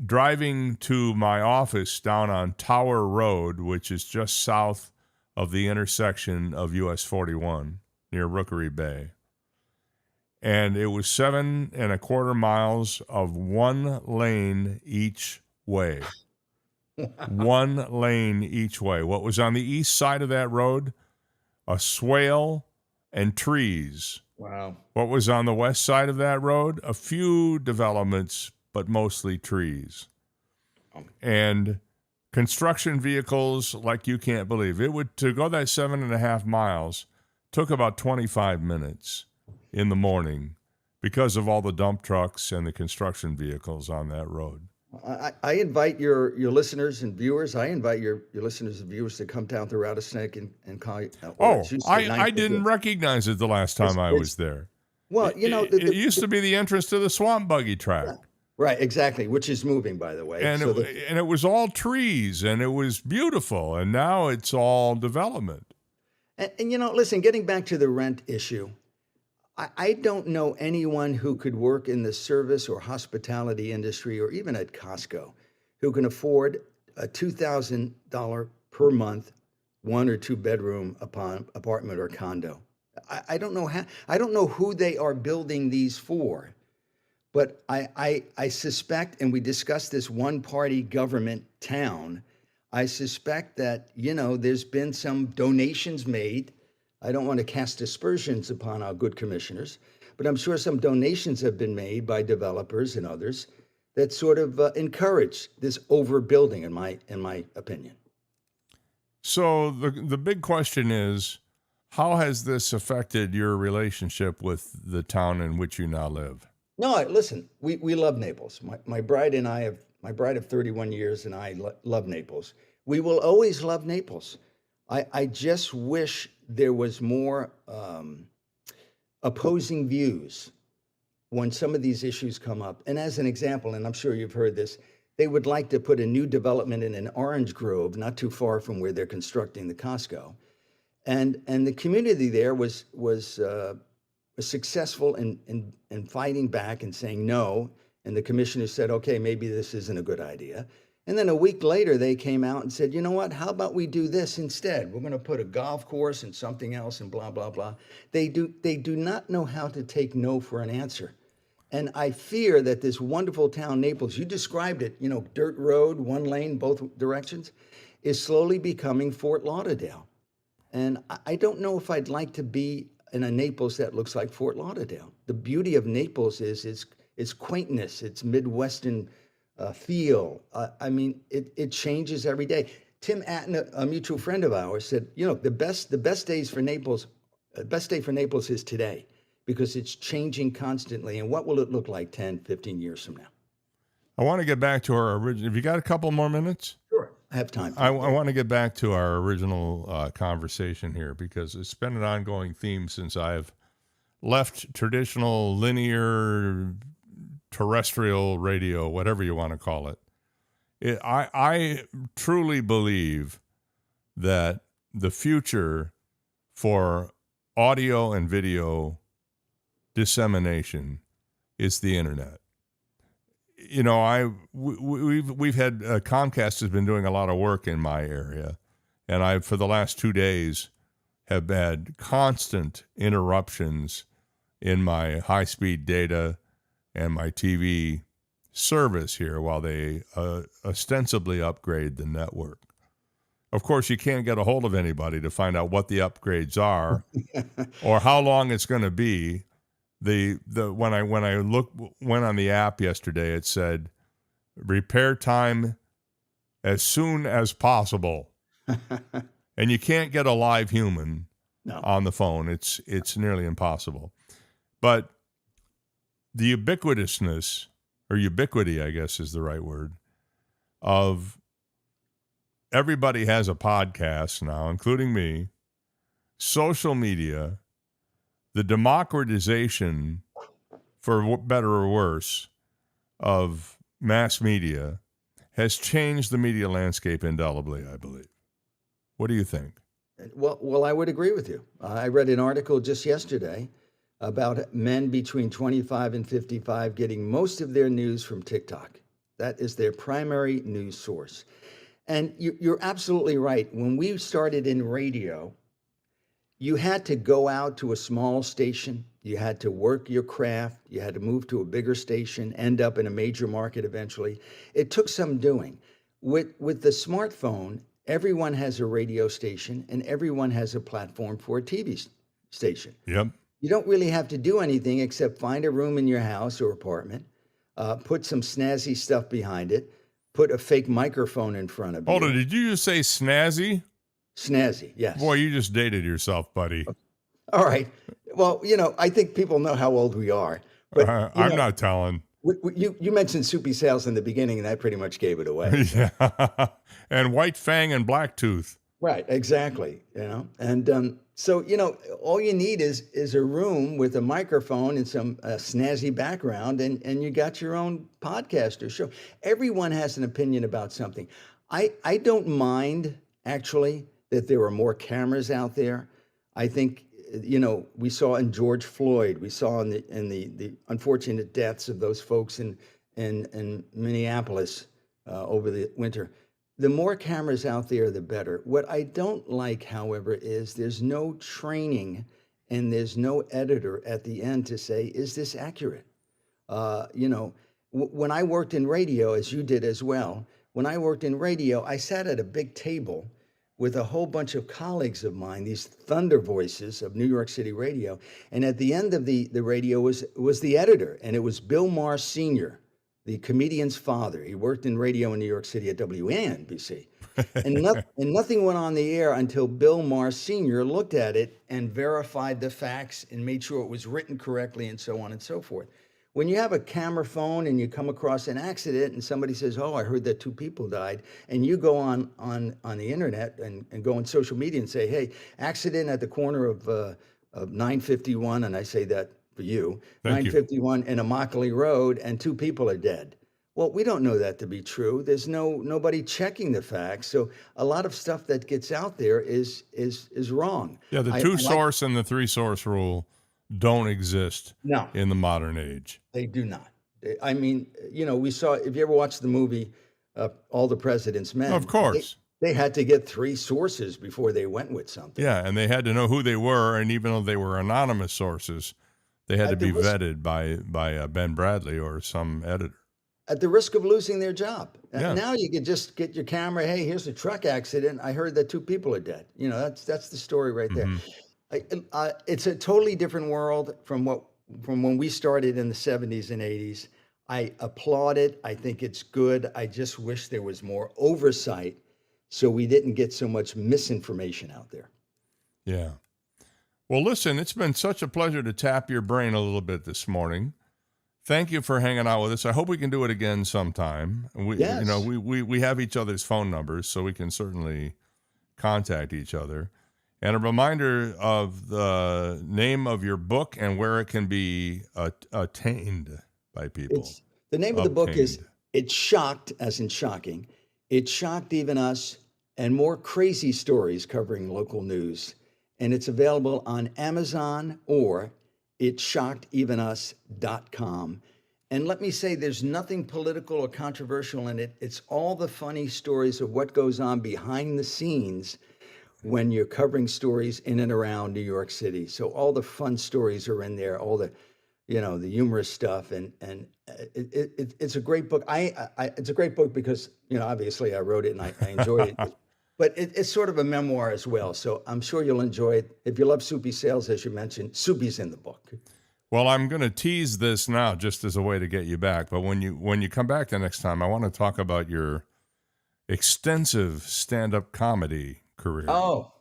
driving to my office down on Tower Road, which is just south of the intersection of US 41 near Rookery Bay. And it was 7.25 miles of one lane each way. One lane each way. What was on the east side of that road? A swale and trees. Wow. What was on the west side of that road? A few developments, but mostly trees. And construction vehicles like you can't believe. To go that 7.5 miles took about 25 minutes in the morning because of all the dump trucks and the construction vehicles on that road. I invite your listeners and viewers. I invite your listeners and viewers to come down to Rattlesnake and call you. I didn't recognize it the last time I was there. Well, it used to be the entrance to the swamp buggy track. Right, exactly, which is moving, by the way. And it was all trees, and it was beautiful, and now it's all development. And listen, getting back to the rent issue, I don't know anyone who could work in the service or hospitality industry or even at Costco who can afford a $2,000 per month 1 or 2 bedroom apartment or condo. I don't know how. I don't know who they are building these for. But I suspect, and we discussed this one-party government town, I suspect that, there's been some donations made. I don't want to cast aspersions upon our good commissioners, but I'm sure some donations have been made by developers and others that sort of encouraged this overbuilding, in my opinion. So the big question is, how has this affected your relationship with the town in which you now live? No, listen, we love Naples. My bride and I my bride of 31 years and I love Naples. We will always love Naples. I just wish there was more opposing views when some of these issues come up. And as an example, and I'm sure you've heard this, they would like to put a new development in an orange grove not too far from where they're constructing the Costco. And the community there was successful in fighting back and saying no. And the commissioner said, okay, maybe this isn't a good idea. And then a week later, they came out and said, you know what, how about we do this instead? We're going to put a golf course and something else and blah, blah, blah. They do not know how to take no for an answer. And I fear that this wonderful town, Naples, you described it, dirt road, one lane, both directions, is slowly becoming Fort Lauderdale. And I don't know if I'd like to be in a Naples that looks like Fort Lauderdale. The beauty of Naples is its quaintness, its Midwestern feel. It changes every day. Tim Atten, a mutual friend of ours, said, the best days for Naples, best day for Naples is today, because it's changing constantly. And what will it look like 10, 15 years from now? I want to get back to our original. Have you got a couple more minutes? Sure, I have time. I want to get back to our original conversation here, because it's been an ongoing theme since I've left traditional linear terrestrial radio, whatever you want to call it. I truly believe that the future for audio and video dissemination is the internet. We've had Comcast has been doing a lot of work in my area, and I, for the last 2 days, have had constant interruptions in my high-speed data and my TV service here while they ostensibly upgrade the network. Of course, you can't get a hold of anybody to find out what the upgrades are or how long it's going to be. When I went on the app yesterday, it said repair time as soon as possible, and you can't get a live human on the phone. It's nearly impossible. But the ubiquitousness, or ubiquity, I guess is the right word, of everybody has a podcast now, including me, social media, the democratization, for better or worse, of mass media has changed the media landscape indelibly, I believe. What do you think? Well, I would agree with you. I read an article just yesterday about men between 25 and 55 getting most of their news from TikTok. That is their primary news source. And you're absolutely right. When we started in radio, you had to go out to a small station. You had to work your craft. You had to move to a bigger station, end up in a major market eventually. It took some doing. With the smartphone, everyone has a radio station and everyone has a platform for a TV station. Yep. You don't really have to do anything except find a room in your house or apartment, put some snazzy stuff behind it, put a fake microphone in front of you. Hold on, did you just say snazzy? Snazzy, yes. Boy, you just dated yourself, buddy. All right. Well, I think people know how old we are. But I'm not telling. You mentioned Soupy Sales in the beginning, and that pretty much gave it away. Yeah. And White Fang and Black Tooth. Right, exactly. And so all you need is a room with a microphone and some snazzy background, and you got your own podcast or show. Everyone has an opinion about something. I don't mind, actually, that there are more cameras out there. I think, we saw in George Floyd, we saw in the unfortunate deaths of those folks in Minneapolis over the winter. The more cameras out there, the better. What I don't like, however, is there's no training and there's no editor at the end to say, is this accurate? When I worked in radio, as you did as well, when I worked in radio, I sat at a big table with a whole bunch of colleagues of mine, these thunder voices of New York City radio. And at the end of the radio was the editor, and it was Bill Maher Sr., the comedian's father. He worked in radio in New York City at WNBC. And nothing went on the air until Bill Maher Sr. looked at it and verified the facts and made sure it was written correctly and so on and so forth. When you have a camera phone and you come across an accident and somebody says, oh, I heard that 2 people died, and you go on the internet and go on social media and say, hey, accident at the corner of 951, and I say that for you, 951 and Immokalee Road, and 2 people are dead. Well, we don't know that to be true. There's nobody checking the facts. So a lot of stuff that gets out there is wrong. Yeah, the 2-source and the 3-source rule don't exist in the modern age. They do not. I mean, we saw, if you ever watched the movie All the President's Men. Of course. They had to get 3 sources before they went with something. Yeah, and they had to know who they were, and even though they were anonymous sources, they had to be vetted by Ben Bradley or some editor. At the risk of losing their job. Yeah. Now you can just get your camera. Hey, here's a truck accident. I heard that 2 people are dead. That's the story right there. It's a totally different world from when we started in the 70s and 80s. I applaud it. I think it's good. I just wish there was more oversight so we didn't get so much misinformation out there. Yeah. Well, listen, it's been such a pleasure to tap your brain a little bit this morning. Thank you for hanging out with us. I hope we can do it again sometime. Yes. We have each other's phone numbers, so we can certainly contact each other. And a reminder of the name of your book and where it can be attained by people. The name of the book is It Shocked, as in shocking. It Shocked Even Us, and More Crazy Stories Covering Local News. And it's available on Amazon or itshockedevenus.com. And let me say, there's nothing political or controversial in it. It's all the funny stories of what goes on behind the scenes when you're covering stories in and around New York City. So all the fun stories are in there, all the, the humorous stuff. And it's a great book. It's a great book because, obviously I wrote it and I enjoyed it. But it's sort of a memoir as well. So I'm sure you'll enjoy it. If you love Soupy Sales, as you mentioned, Soupy's in the book. Well, I'm going to tease this now just as a way to get you back. But when you come back the next time, I want to talk about your extensive stand-up comedy career. Oh.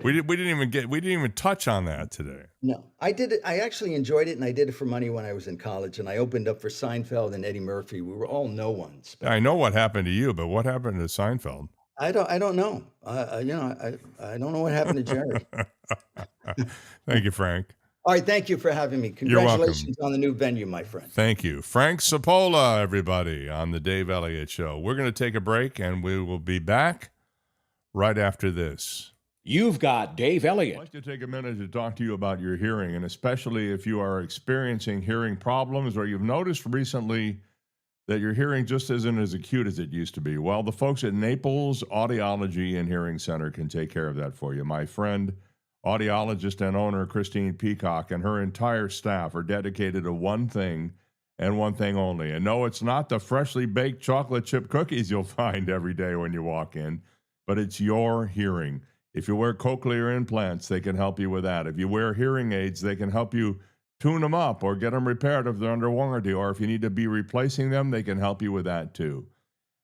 We didn't even touch on that today. No, I did it. I actually enjoyed it, and I did it for money when I was in college, and I opened up for Seinfeld and Eddie Murphy. We were all no ones. I know what happened to you, but what happened to Seinfeld? I don't know. I don't know what happened to Jerry. Thank you, Frank. All right, thank you for having me. Congratulations on the new venue, my friend. Thank you. Frank Cipolla, everybody, on the Dave Elliott Show. We're going to take a break, and we will be back right after this. You've got Dave Elliott. I'd like to take a minute to talk to you about your hearing, and especially if you are experiencing hearing problems or you've noticed recently that your hearing just isn't as acute as it used to be. Well, the folks at Naples Audiology and Hearing Center can take care of that for you. My friend, audiologist and owner Christine Peacock, and her entire staff are dedicated to one thing and one thing only. And no, it's not the freshly baked chocolate chip cookies you'll find every day when you walk in, but it's your hearing. If you wear cochlear implants, they can help you with that. If you wear hearing aids, they can help you tune them up or get them repaired if they're under warranty, or if you need to be replacing them, they can help you with that too.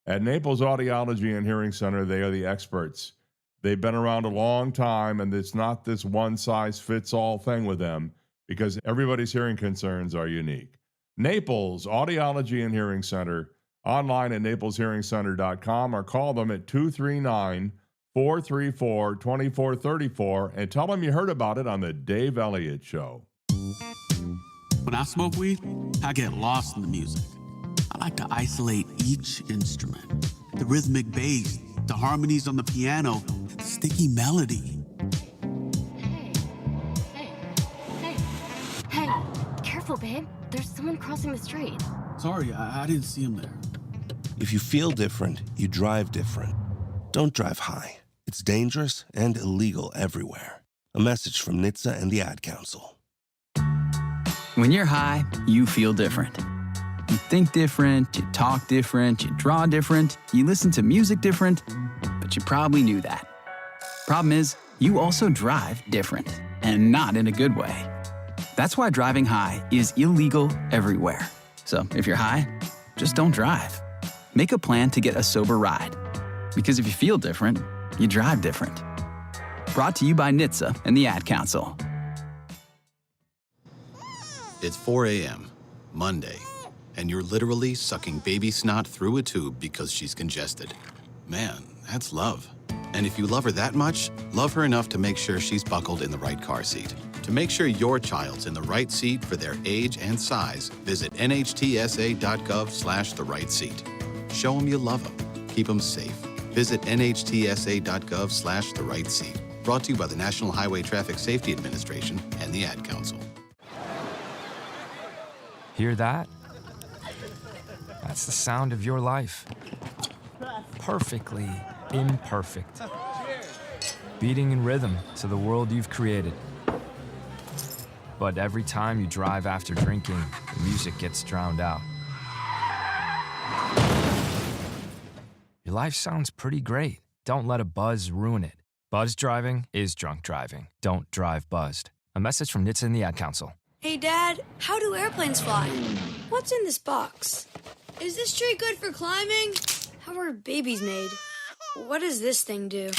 At Naples Audiology and Hearing Center, they are the experts. They've been around a long time, and it's not this one-size-fits-all thing with them because everybody's hearing concerns are unique. Naples Audiology and Hearing Center, online at napleshearingcenter.com, or call them at 239-434-2434 and tell them you heard about it on the Dave Elliott Show. When I smoke weed, I get lost in the music. I like to isolate each instrument. The rhythmic bass, the harmonies on the piano, the sticky melody. Hey, careful, babe. There's someone crossing the street. Sorry, I didn't see him there. If you feel different, you drive different. Don't drive high. It's dangerous and illegal everywhere. A message from NHTSA and the Ad Council. When you're high, you feel different. You think different, you talk different, you draw different, you listen to music different, but you probably knew that. Problem is, you also drive different, and not in a good way. That's why driving high is illegal everywhere. So if you're high, just don't drive. Make a plan to get a sober ride. Because if you feel different, you drive different. Brought to you by NHTSA and the Ad Council. It's 4 a.m., Monday, and you're literally sucking baby snot through a tube because she's congested. Man, that's love. And if you love her that much, love her enough to make sure she's buckled in the right car seat. To make sure your child's in the right seat for their age and size, visit nhtsa.gov/the right seat. Show them you love them. Keep them safe. Visit nhtsa.gov/the right seat. Brought to you by the National Highway Traffic Safety Administration and the Ad Council. Hear that? That's the sound of your life. Perfectly imperfect. Beating in rhythm to the world you've created. But every time you drive after drinking, the music gets drowned out. Your life sounds pretty great. Don't let a buzz ruin it. Buzz driving is drunk driving. Don't drive buzzed. A message from NHTSA and the Ad Council. Hey, Dad, how do airplanes fly? What's in this box? Is this tree good for climbing? How are babies made? What does this thing do?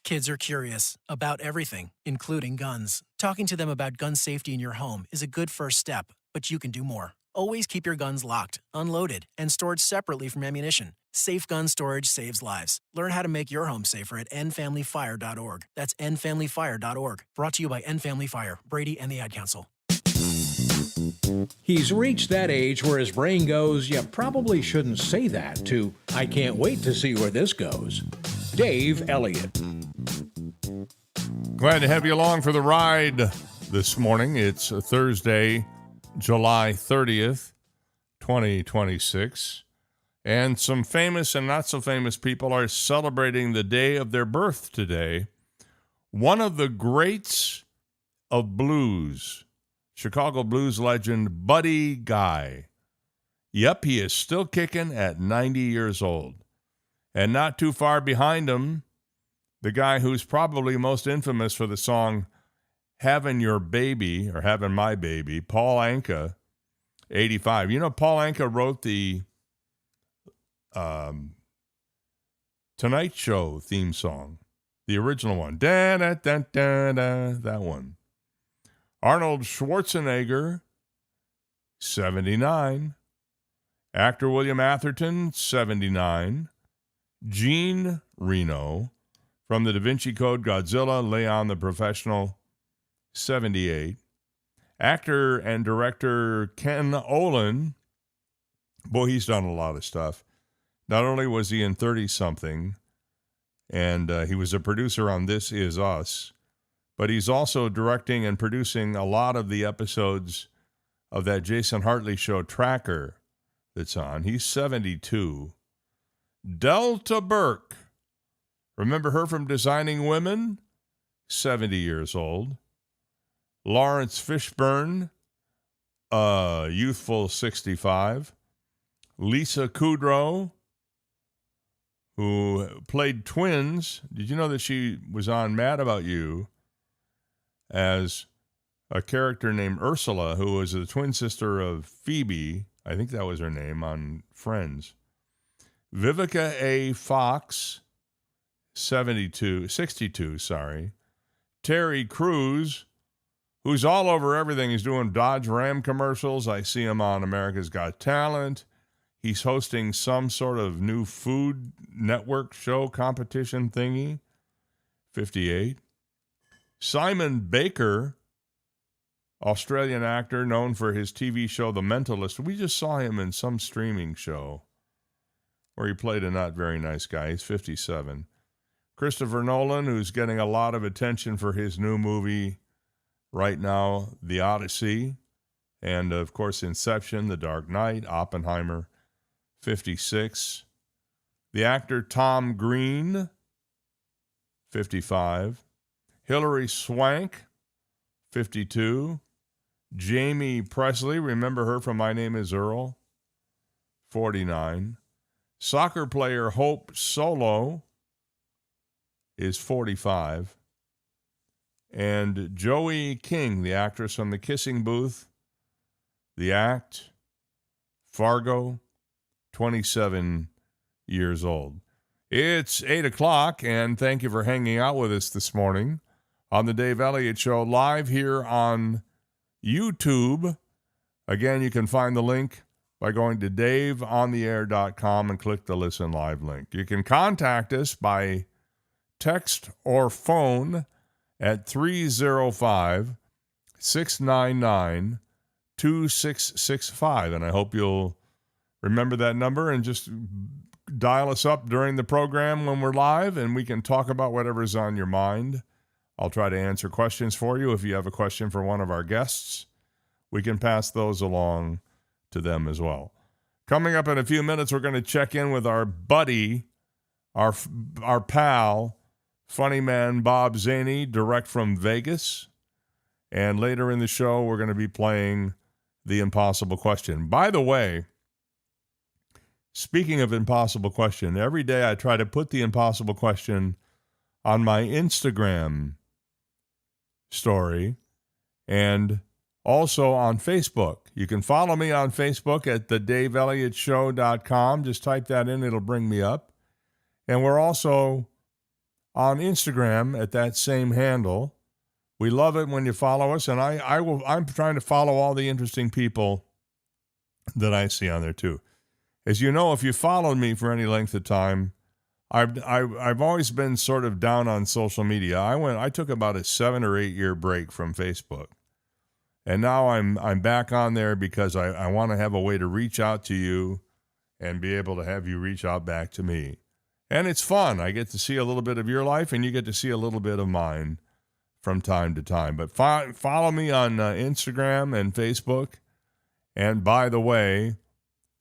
Kids are curious about everything, including guns. Talking to them about gun safety in your home is a good first step, but you can do more. Always keep your guns locked, unloaded, and stored separately from ammunition. Safe gun storage saves lives. Learn how to make your home safer at endfamilyfire.org. That's endfamilyfire.org. Brought to you by End Family Fire, Brady, and the Ad Council. He's reached that age where his brain goes, "You probably shouldn't say that," to "I can't wait to see where this goes." Dave Elliott. Glad to have you along for the ride this morning. It's Thursday, July 30th, 2026. And some famous and not so famous people are celebrating the day of their birth today. One of the greats of blues, Chicago blues legend Buddy Guy. Yep, he is still kicking at 90 years old. And not too far behind him, the guy who's probably most infamous for the song Having Your Baby, or Having My Baby, Paul Anka, 85. You know, Paul Anka wrote the Tonight Show theme song, the original one. Da-da-da-da-da, that one. Arnold Schwarzenegger, 79. Actor William Atherton, 79. Gene Reno, from the Da Vinci Code, Godzilla, Leon the Professional, 78. Actor and director Ken Olin, boy, he's done a lot of stuff. Not only was he in 30-something, and he was a producer on This Is Us, but he's also directing and producing a lot of the episodes of that Jason Hartley show Tracker that's on. He's 72. Delta Burke, remember her from Designing Women? 70 years old. Lawrence Fishburne, youthful 65. Lisa Kudrow, who played twins. Did you know that she was on Mad About You as a character named Ursula, who was the twin sister of Phoebe? I think that was her name on Friends. Vivica A. Fox, 62. Terry Crews, who's all over everything. He's doing Dodge Ram commercials. I see him on America's Got Talent. He's hosting some sort of new food network show competition thingy, 58. Simon Baker, Australian actor known for his TV show The Mentalist. We just saw him in some streaming show where he played a not very nice guy. He's 57. Christopher Nolan, who's getting a lot of attention for his new movie right now, The Odyssey, and, of course, Inception, The Dark Knight, Oppenheimer, 56. The actor Tom Green, 55. Hilary Swank, 52. Jamie Presley, remember her from My Name is Earl, 49. Soccer player Hope Solo is 45. And Joey King, the actress from The Kissing Booth, The Act, Fargo, 27 years old. It's 8 o'clock, and thank you for hanging out with us this morning on the Dave Elliott Show, live here on YouTube. Again, you can find the link by going to daveontheair.com and click the Listen Live link. You can contact us by text or phone at 305-699-2665, and I hope you'll remember that number and just dial us up during the program when we're live, and we can talk about whatever's on your mind. I'll try to answer questions for you. If you have a question for one of our guests, we can pass those along to them as well. Coming up in a few minutes, we're going to check in with our buddy, our pal, funny man Bob Zany, direct from Vegas. And later in the show, we're going to be playing the impossible question. By the way, speaking of impossible question, every day I try to put the impossible question on my Instagram story and also on Facebook. You can follow me on Facebook at thedaveelliotshow.com. Just type that in, it'll bring me up. And we're also on Instagram at that same handle. We love it when you follow us, and I'm trying to follow all the interesting people that I see on there too. As you know, if you followed me for any length of time, I've always been sort of down on social media. I took about a 7 or 8 year break from Facebook. And now I'm back on there because I want to have a way to reach out to you and be able to have you reach out back to me. And it's fun. I get to see a little bit of your life, and you get to see a little bit of mine from time to time. But follow me on Instagram and Facebook. And by the way,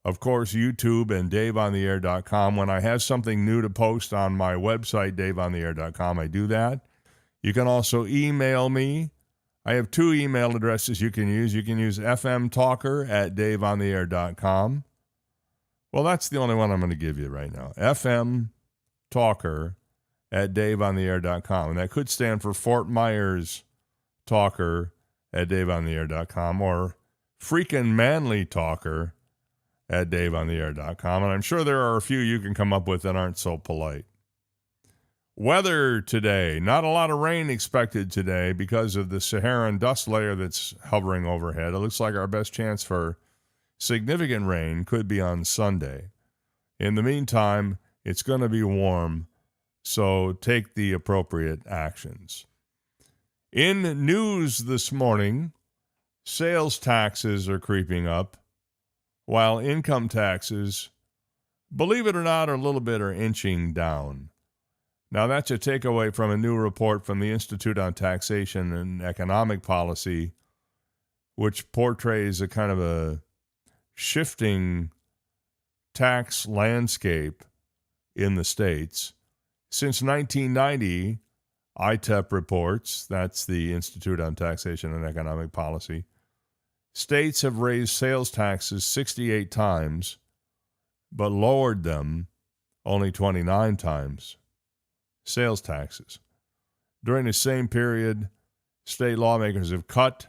of course, YouTube and DaveOnTheAir.com. When I have something new to post on my website, DaveOnTheAir.com, I do that. You can also email me. I have 2 email addresses you can use. You can use fmtalker@daveontheair.com. Well, that's the only one I'm going to give you right now. fmtalker@daveontheair.com. And that could stand for Fort Myers Talker@daveontheair.com or Freakin' Manly Talker@daveontheair.com. And I'm sure there are a few you can come up with that aren't so polite. Weather today. Not a lot of rain expected today because of the Saharan dust layer that's hovering overhead. It looks like our best chance for significant rain could be on Sunday. In the meantime, it's going to be warm, so take the appropriate actions. In news this morning, sales taxes are creeping up, while income taxes, believe it or not, are inching down. Now, that's a takeaway from a new report from the Institute on Taxation and Economic Policy, which portrays a kind of a shifting tax landscape in the states. Since 1990, ITEP reports, that's the Institute on Taxation and Economic Policy, states have raised sales taxes 68 times, but lowered them only 29 times. Sales taxes. During the same period, state lawmakers have cut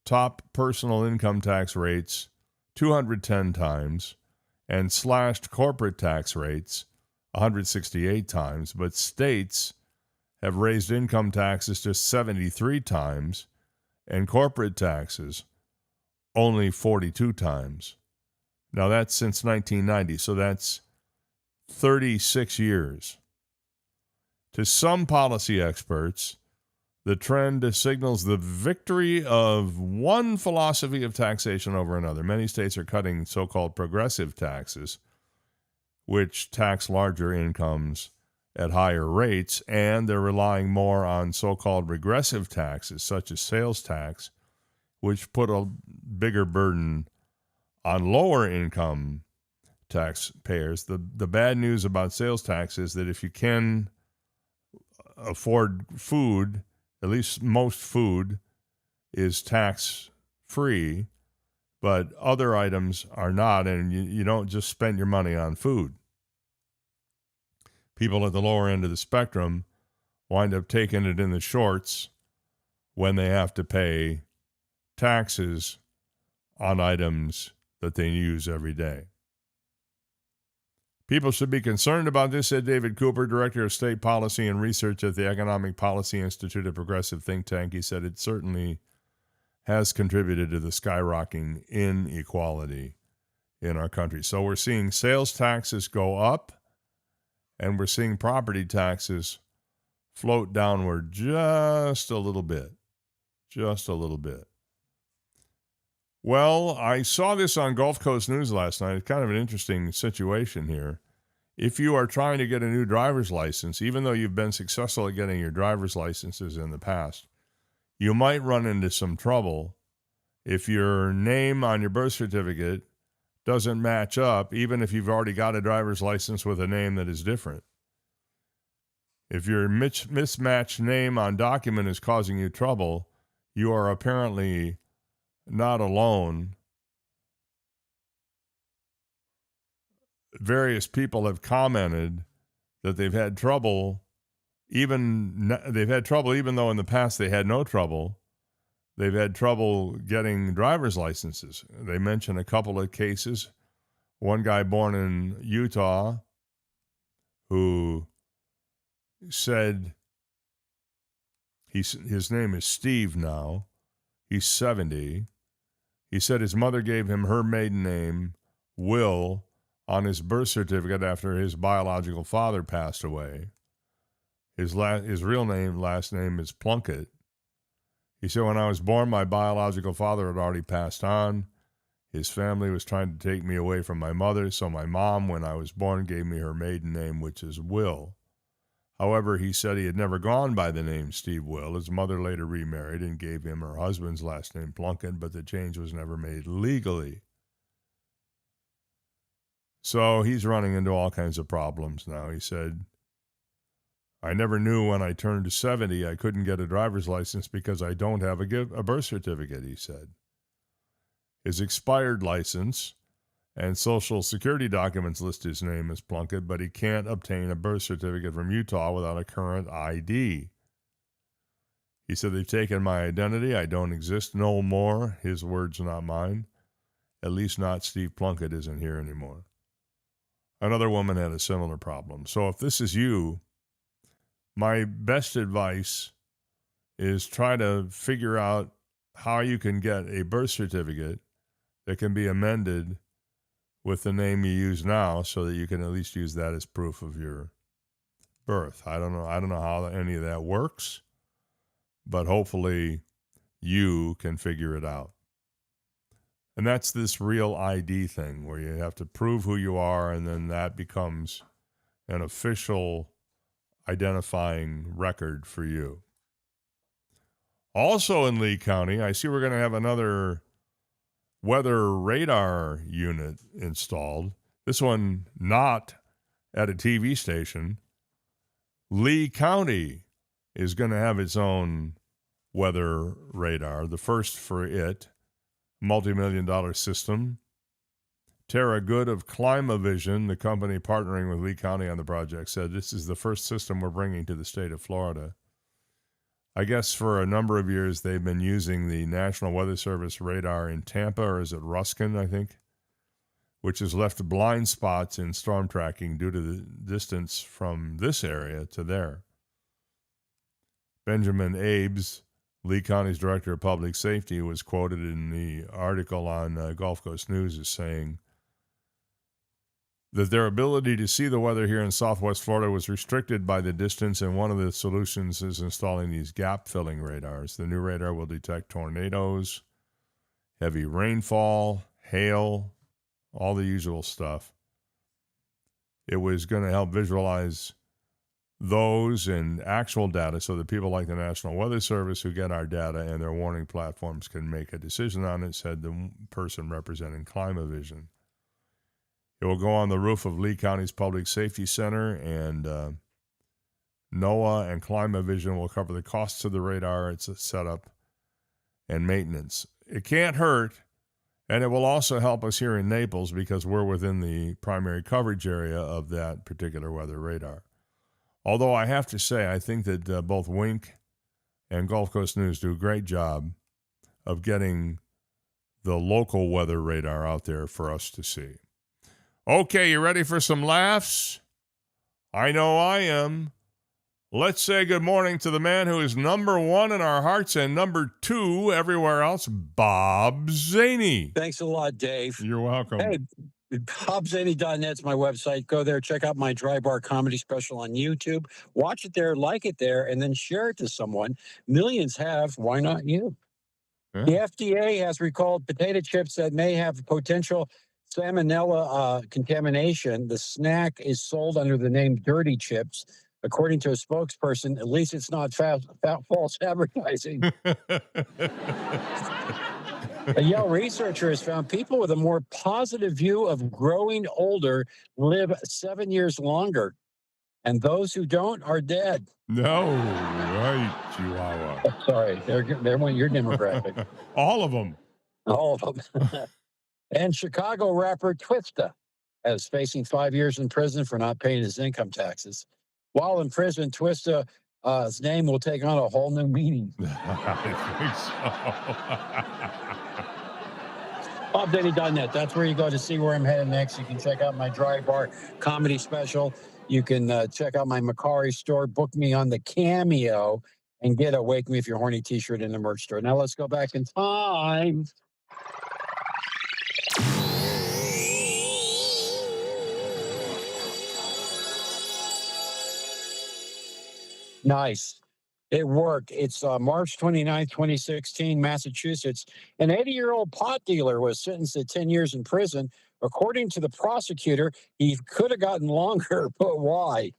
top personal income tax rates 210 times and slashed corporate tax rates 168 times, but states have raised income taxes just 73 times and corporate taxes only 42 times. Now that's since 1990, so that's 36 years. To some policy experts, the trend signals the victory of one philosophy of taxation over another. Many states are cutting so-called progressive taxes, which tax larger incomes at higher rates, and they're relying more on so-called regressive taxes, such as sales tax, which put a bigger burden on lower income taxpayers. The bad news about sales tax is that if you can afford food, at least most food is tax-free, but other items are not, and you don't just spend your money on food. People at the lower end of the spectrum wind up taking it in the shorts when they have to pay taxes on items that they use every day. People should be concerned about this, said David Cooper, Director of State Policy and Research at the Economic Policy Institute, a progressive think tank. He said it certainly has contributed to the skyrocketing inequality in our country. So we're seeing sales taxes go up, and we're seeing property taxes float downward just a little bit. Just a little bit. Well, I saw this on Gulf Coast News last night. It's kind of an interesting situation here. If you are trying to get a new driver's license, even though you've been successful at getting your driver's licenses in the past, you might run into some trouble if your name on your birth certificate doesn't match up, even if you've already got a driver's license with a name that is different. If your mismatched name on document is causing you trouble, you are apparently not alone. Various people have commented that they've had trouble, even though in the past they had no trouble. They've had trouble getting driver's licenses. They mention a couple of cases. One guy born in Utah who said his name is Steve now. He's 70. He said his mother gave him her maiden name, Will, on his birth certificate after his biological father passed away. His real name, last name is Plunkett. He said, when I was born, my biological father had already passed on. His family was trying to take me away from my mother, so my mom, when I was born, gave me her maiden name, which is Will. However, he said he had never gone by the name Steve Will. His mother later remarried and gave him her husband's last name, Plunkett, but the change was never made legally. So he's running into all kinds of problems now. He said, I never knew when I turned 70 I couldn't get a driver's license because I don't have a birth certificate, he said. His expired license and Social Security documents list his name as Plunkett, but he can't obtain a birth certificate from Utah without a current ID. He said, they've taken my identity. I don't exist no more. His words, not mine. At least not Steve Plunkett isn't here anymore. Another woman had a similar problem. So if this is you, my best advice is try to figure out how you can get a birth certificate that can be amended with the name you use now so that you can at least use that as proof of your birth. I don't know how any of that works, but hopefully you can figure it out. And that's this real ID thing where you have to prove who you are, and then that becomes an official identifying record for you. Also in Lee County, I see we're going to have another weather radar unit installed. This one not at a TV station. Lee County is going to have its own weather radar, the first for it, multi-million-dollar system. Tara Good of Climavision, the company partnering with Lee County on the project, said this is the first system we're bringing to the state of Florida. I guess for a number of years they've been using the National Weather Service radar in Tampa, or is it Ruskin, I think, which has left blind spots in storm tracking due to the distance from this area to there. Benjamin Abes, Lee County's Director of Public Safety, was quoted in the article on Gulf Coast News as saying that their ability to see the weather here in Southwest Florida was restricted by the distance, and one of the solutions is installing these gap-filling radars. The new radar will detect tornadoes, heavy rainfall, hail, all the usual stuff. It was going to help visualize those in actual data so that people like the National Weather Service who get our data and their warning platforms can make a decision on it, said the person representing Climavision. It will go on the roof of Lee County's Public Safety Center, and NOAA and Climavision will cover the costs of the radar, its setup, and maintenance. It can't hurt, and it will also help us here in Naples because we're within the primary coverage area of that particular weather radar. Although I have to say, I think that both Wink and Gulf Coast News do a great job of getting the local weather radar out there for us to see. Okay, you ready for some laughs? I know I am. Let's say good morning to the man who is number one in our hearts and number two everywhere else, Bob Zany. Thanks a lot, Dave. You're welcome. Hey, BobZany.net's my website. Go there, check out my Dry Bar comedy special on YouTube. Watch it there, like it there, and then share it to someone. Millions have. Why not you? Yeah. The FDA has recalled potato chips that may have potential salmonella contamination. The snack is sold under the name Dirty Chips. According to a spokesperson, at least it's not false advertising. A Yale researcher has found people with a more positive view of growing older live 7 years longer, and those who don't are dead. No, right, Chihuahua. Sorry, they're one your demographic. All of them. All of them. And Chicago rapper Twista is facing 5 years in prison for not paying his income taxes. While in prison, Twista, his name will take on a whole new meaning. I think so. BobZany.net. That's where you go to see where I'm headed next. You can check out my Dry Bar comedy special. You can check out my Macari store. Book me on the Cameo and get a Wake Me If You're Horny t-shirt in the merch store. Now let's go back in time. Nice. It worked. It's March 29th, 2016, Massachusetts. An 80-year-old pot dealer was sentenced to 10 years in prison. According to the prosecutor, he could have gotten longer, but why?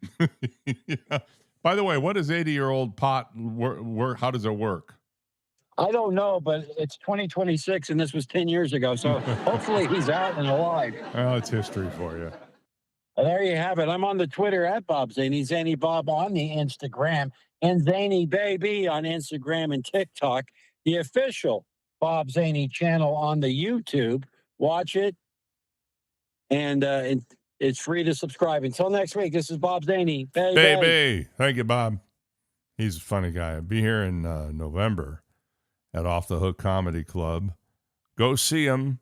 Yeah. By the way, what does 80-year-old pot work? How does it work? I don't know, but it's 2026, and this was 10 years ago, so hopefully he's out and alive. Well, it's history for you. There you have it. I'm on the Twitter at Bob Zany, Zany Bob on the Instagram, and Zany Baby on Instagram and TikTok. The official Bob Zany channel on the YouTube. Watch it, and it's free to subscribe. Until next week, this is Bob Zany. Baby. Thank you, Bob. He's a funny guy. I'll be here in November at Off the Hook Comedy Club. Go see him.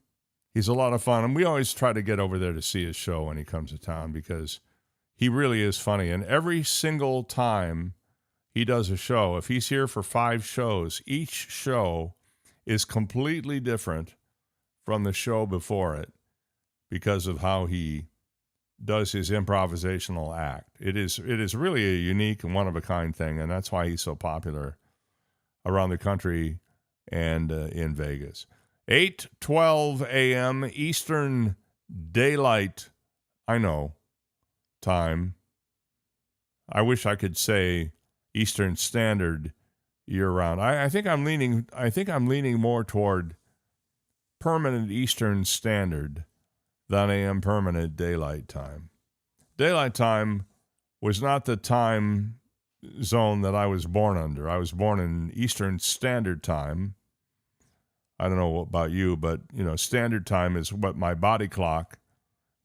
He's a lot of fun, and we always try to get over there to see his show when he comes to town because he really is funny. And every single time he does a show, if he's here for 5 shows, each show is completely different from the show before it because of how he does his improvisational act. It is really a unique and one-of-a-kind thing, and that's why he's so popular around the country and in Vegas. 8:12 a.m. Eastern Daylight, time. I wish I could say Eastern Standard year-round. I think I'm leaning more toward permanent Eastern Standard than I am permanent Daylight Time. Daylight Time was not the time zone that I was born under. I was born in Eastern Standard Time. I don't know about you, but, Standard Time is what my body clock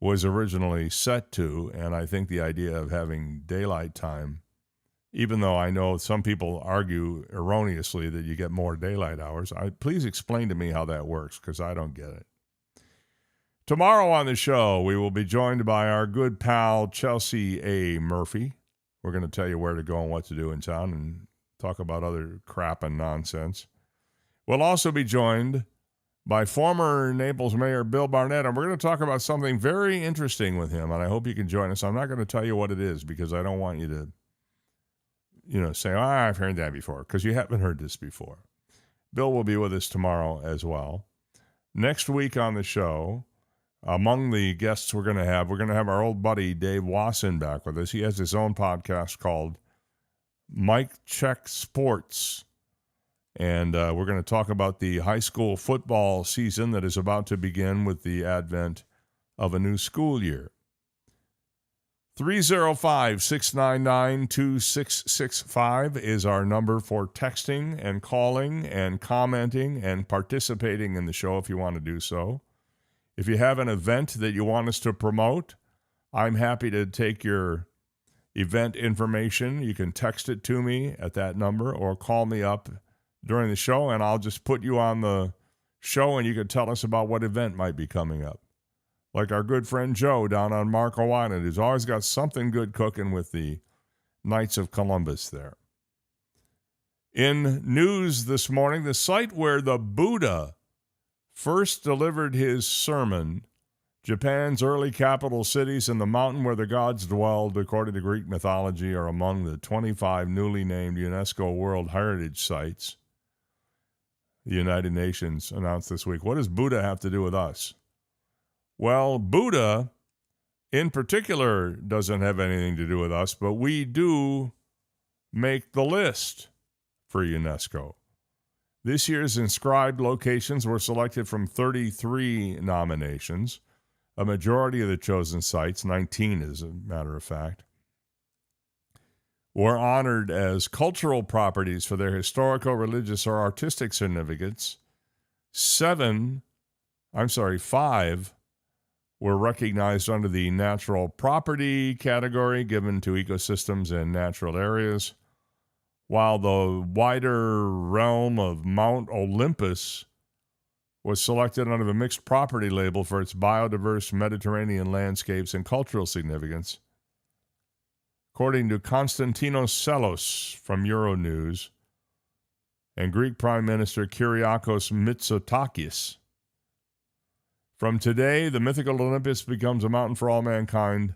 was originally set to, and I think the idea of having daylight time, even though I know some people argue erroneously that you get more daylight hours, please explain to me how that works, because I don't get it. Tomorrow on the show, we will be joined by our good pal, Chelsea A. Murphy. We're going to tell you where to go and what to do in town and talk about other crap and nonsense. We'll also be joined by former Naples Mayor Bill Barnett, and we're going to talk about something very interesting with him, and I hope you can join us. I'm not going to tell you what it is because I don't want you to, say, I've heard that before, because you haven't heard this before. Bill will be with us tomorrow as well. Next week on the show, among the guests we're going to have our old buddy Dave Wasson back with us. He has his own podcast called Mike Check Sports. And we're going to talk about the high school football season that is about to begin with the advent of a new school year. 305-699-2665 is our number for texting and calling and commenting and participating in the show if you want to do so. If you have an event that you want us to promote, I'm happy to take your event information. You can text it to me at that number or call me up during the show, and I'll just put you on the show, and you can tell us about what event might be coming up. like our good friend Joe down on Marco Island, who's always got something good cooking with the Knights of Columbus there. In news this morning, the site where the Buddha first delivered his sermon, Japan's early capital cities and the mountain where the gods dwelled, according to Greek mythology, are among the 25 newly named UNESCO World Heritage Sites. The United Nations announced this week. What does Buddha have to do with us? Well, Buddha in particular doesn't have anything to do with us, but we do make the list for UNESCO. This year's inscribed locations were selected from 33 nominations. A majority of the chosen sites, 19 as a matter of fact, were honored as cultural properties for their historical, religious, or artistic significance. 5 were recognized under the natural property category given to ecosystems and natural areas, while the wider realm of Mount Olympus was selected under the mixed property label for its biodiverse Mediterranean landscapes and cultural significance. According to Konstantinos Sellos from Euronews and Greek Prime Minister Kyriakos Mitsotakis, from today, the mythical Olympus becomes a mountain for all mankind,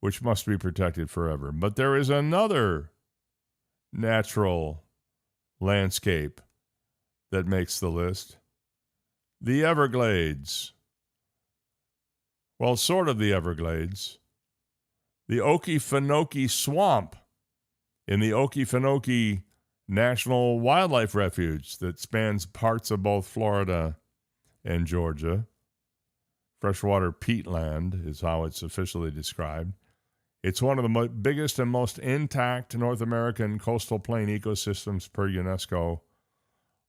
which must be protected forever. But there is another natural landscape that makes the list. The Everglades. Well, sort of the Everglades. The Okefenokee Swamp in the Okefenokee National Wildlife Refuge that spans parts of both Florida and Georgia. Freshwater peatland is how it's officially described. It's one of the biggest and most intact North American coastal plain ecosystems per UNESCO,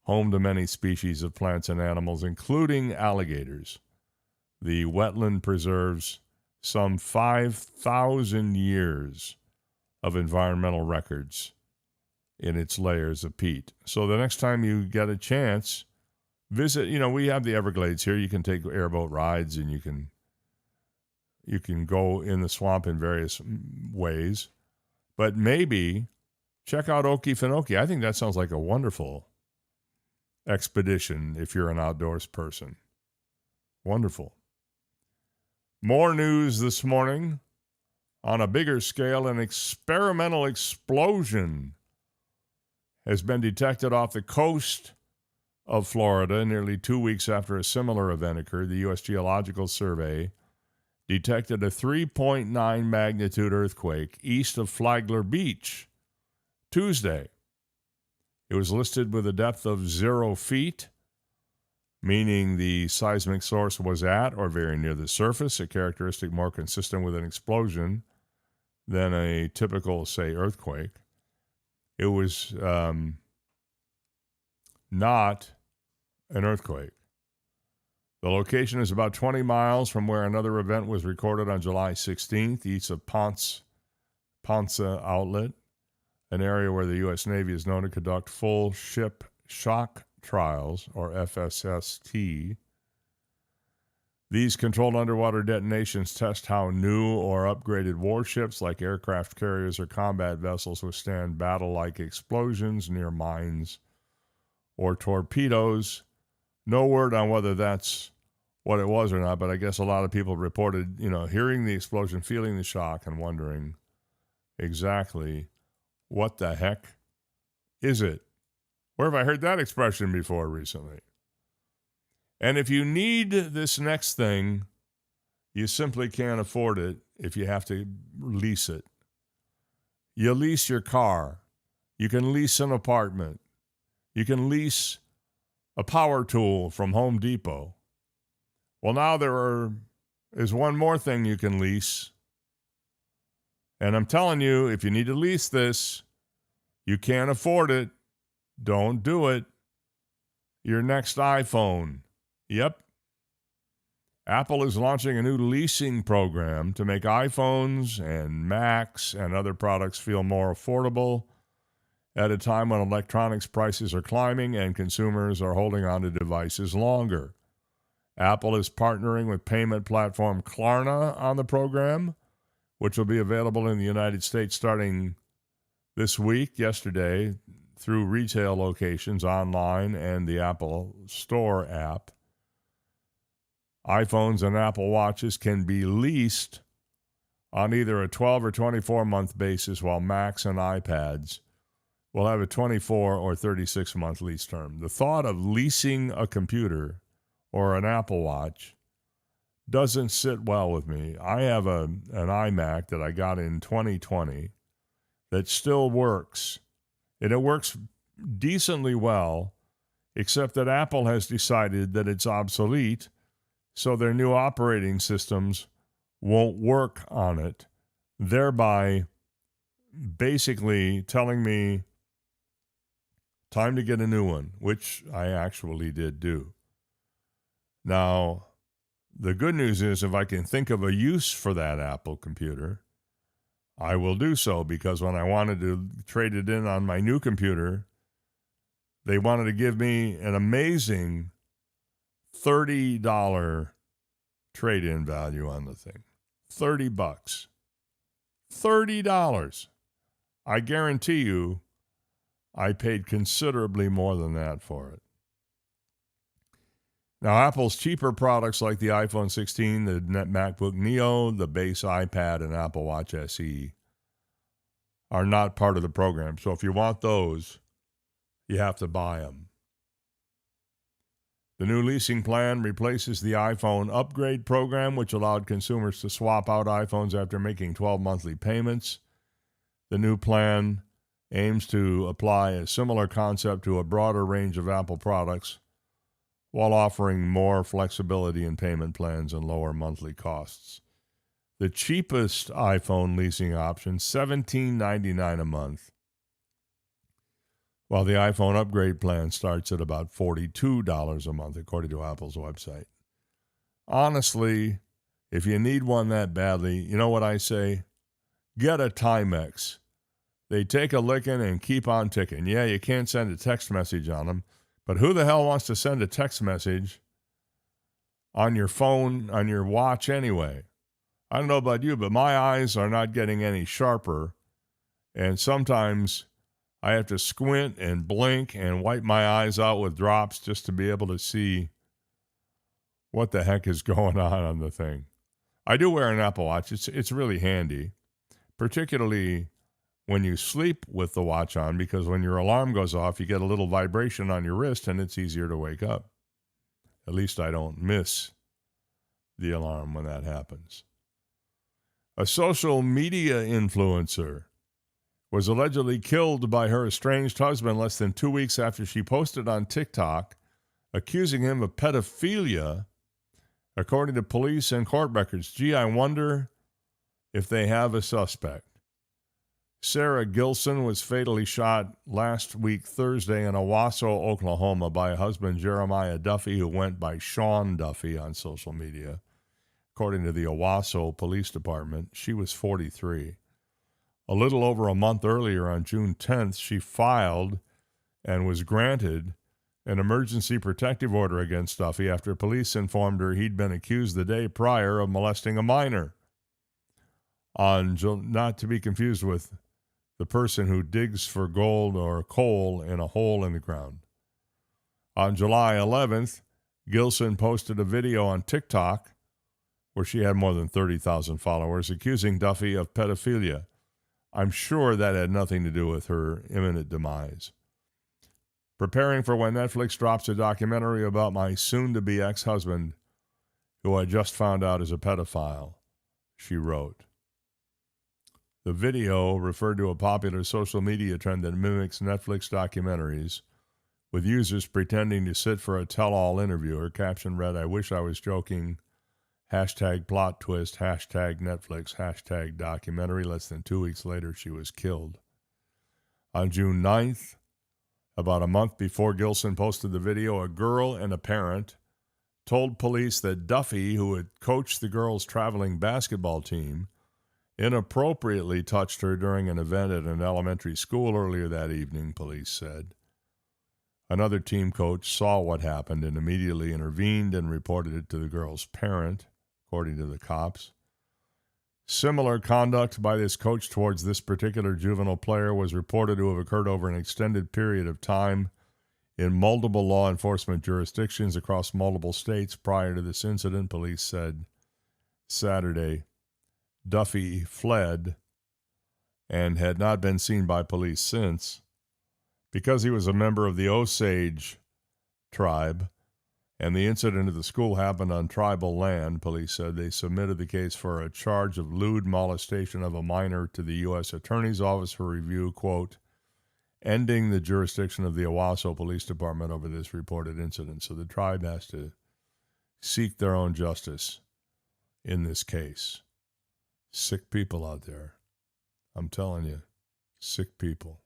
home to many species of plants and animals, including alligators. The wetland preserves some 5,000 years of environmental records in its layers of peat. So the next time you get a chance, visit, we have the Everglades here. You can take airboat rides and you can go in the swamp in various ways. But maybe check out Okefenokee. I think that sounds like a wonderful expedition if you're an outdoors person. Wonderful. More news this morning. On a bigger scale, an experimental explosion has been detected off the coast of Florida nearly 2 weeks after a similar event occurred. The U.S. Geological Survey detected a 3.9 magnitude earthquake east of Flagler Beach Tuesday. It was listed with a depth of 0 feet, meaning the seismic source was at or very near the surface, a characteristic more consistent with an explosion than a typical, say, earthquake. It was not an earthquake. The location is about 20 miles from where another event was recorded on July 16th, east of Ponce Outlet, an area where the U.S. Navy is known to conduct full ship shock trials, or FSST. These controlled underwater detonations test how new or upgraded warships like aircraft carriers or combat vessels withstand battle-like explosions near mines or torpedoes. No word on whether that's what it was or not, but I guess a lot of people reported, hearing the explosion, feeling the shock, and wondering exactly what the heck is it? Where have I heard that expression before recently? And if you need this next thing, you simply can't afford it if you have to lease it. You lease your car. You can lease an apartment. You can lease a power tool from Home Depot. Well, now there is one more thing you can lease. And I'm telling you, if you need to lease this, you can't afford it. Don't do it. Your next iPhone. Yep. Apple is launching a new leasing program to make iPhones and Macs and other products feel more affordable at a time when electronics prices are climbing and consumers are holding on to devices longer. Apple is partnering with payment platform Klarna on the program, which will be available in the United States starting this week, yesterday, through retail locations online and the Apple Store app. iPhones and Apple Watches can be leased on either a 12 or 24-month basis, while Macs and iPads will have a 24 or 36-month lease term. The thought of leasing a computer or an Apple Watch doesn't sit well with me. I have an iMac that I got in 2020 that still works, and it works decently well, except that Apple has decided that it's obsolete, so their new operating systems won't work on it, thereby basically telling me time to get a new one, which I actually did do. Now, the good news is if I can think of a use for that Apple computer, I will do so, because when I wanted to trade it in on my new computer, they wanted to give me an amazing $30 trade-in value on the thing. $30. $30. I guarantee you I paid considerably more than that for it. Now, Apple's cheaper products like the iPhone 16, the MacBook Neo, the base iPad, and Apple Watch SE are not part of the program. So if you want those, you have to buy them. The new leasing plan replaces the iPhone upgrade program, which allowed consumers to swap out iPhones after making 12 monthly payments. The new plan aims to apply a similar concept to a broader range of Apple products, while offering more flexibility in payment plans and lower monthly costs. The cheapest iPhone leasing option, $17.99 a month, while the iPhone upgrade plan starts at about $42 a month, according to Apple's website. Honestly, if you need one that badly, you know what I say? Get a Timex. They take a licking and keep on ticking. Yeah, you can't send a text message on them, but who the hell wants to send a text message on your phone, on your watch anyway? I don't know about you, but my eyes are not getting any sharper, and sometimes I have to squint and blink and wipe my eyes out with drops just to be able to see what the heck is going on the thing. I do wear an Apple Watch. It's really handy, particularly when you sleep with the watch on, because when your alarm goes off, you get a little vibration on your wrist and it's easier to wake up. At least I don't miss the alarm when that happens. A social media influencer was allegedly killed by her estranged husband less than 2 weeks after she posted on TikTok accusing him of pedophilia, according to police and court records. Gee, I wonder if they have a suspect. Sarah Gilson was fatally shot last week Thursday in Owasso, Oklahoma, by husband Jeremiah Duffy, who went by Sean Duffy on social media. According to the Owasso Police Department, she was 43. A little over a month earlier, on June 10th, she filed and was granted an emergency protective order against Duffy after police informed her he'd been accused the day prior of molesting a minor. Not to be confused with the person who digs for gold or coal in a hole in the ground. On July 11th, Gilson posted a video on TikTok where she had more than 30,000 followers, accusing Duffy of pedophilia. I'm sure that had nothing to do with her imminent demise. Preparing for when Netflix drops a documentary about my soon-to-be ex-husband, who I just found out is a pedophile, she wrote. The video referred to a popular social media trend that mimics Netflix documentaries, with users pretending to sit for a tell-all interview. Her caption read, "I wish I was joking. Hashtag plot twist, hashtag Netflix, hashtag documentary." Less than 2 weeks later, she was killed. On June 9th, about a month before Gilson posted the video, a girl and a parent told police that Duffy, who had coached the girls' traveling basketball team, inappropriately touched her during an event at an elementary school earlier that evening, police said. Another team coach saw what happened and immediately intervened and reported it to the girl's parent, according to the cops. Similar conduct by this coach towards this particular juvenile player was reported to have occurred over an extended period of time in multiple law enforcement jurisdictions across multiple states prior to this incident, police said Saturday. Duffy fled and had not been seen by police since. Because he was a member of the Osage tribe, and the incident at the school happened on tribal land, police said they submitted the case for a charge of lewd molestation of a minor to the U.S. Attorney's Office for review, quote, ending the jurisdiction of the Owasso Police Department over this reported incident. So the tribe has to seek their own justice in this case. Sick people out there. I'm telling you, sick people.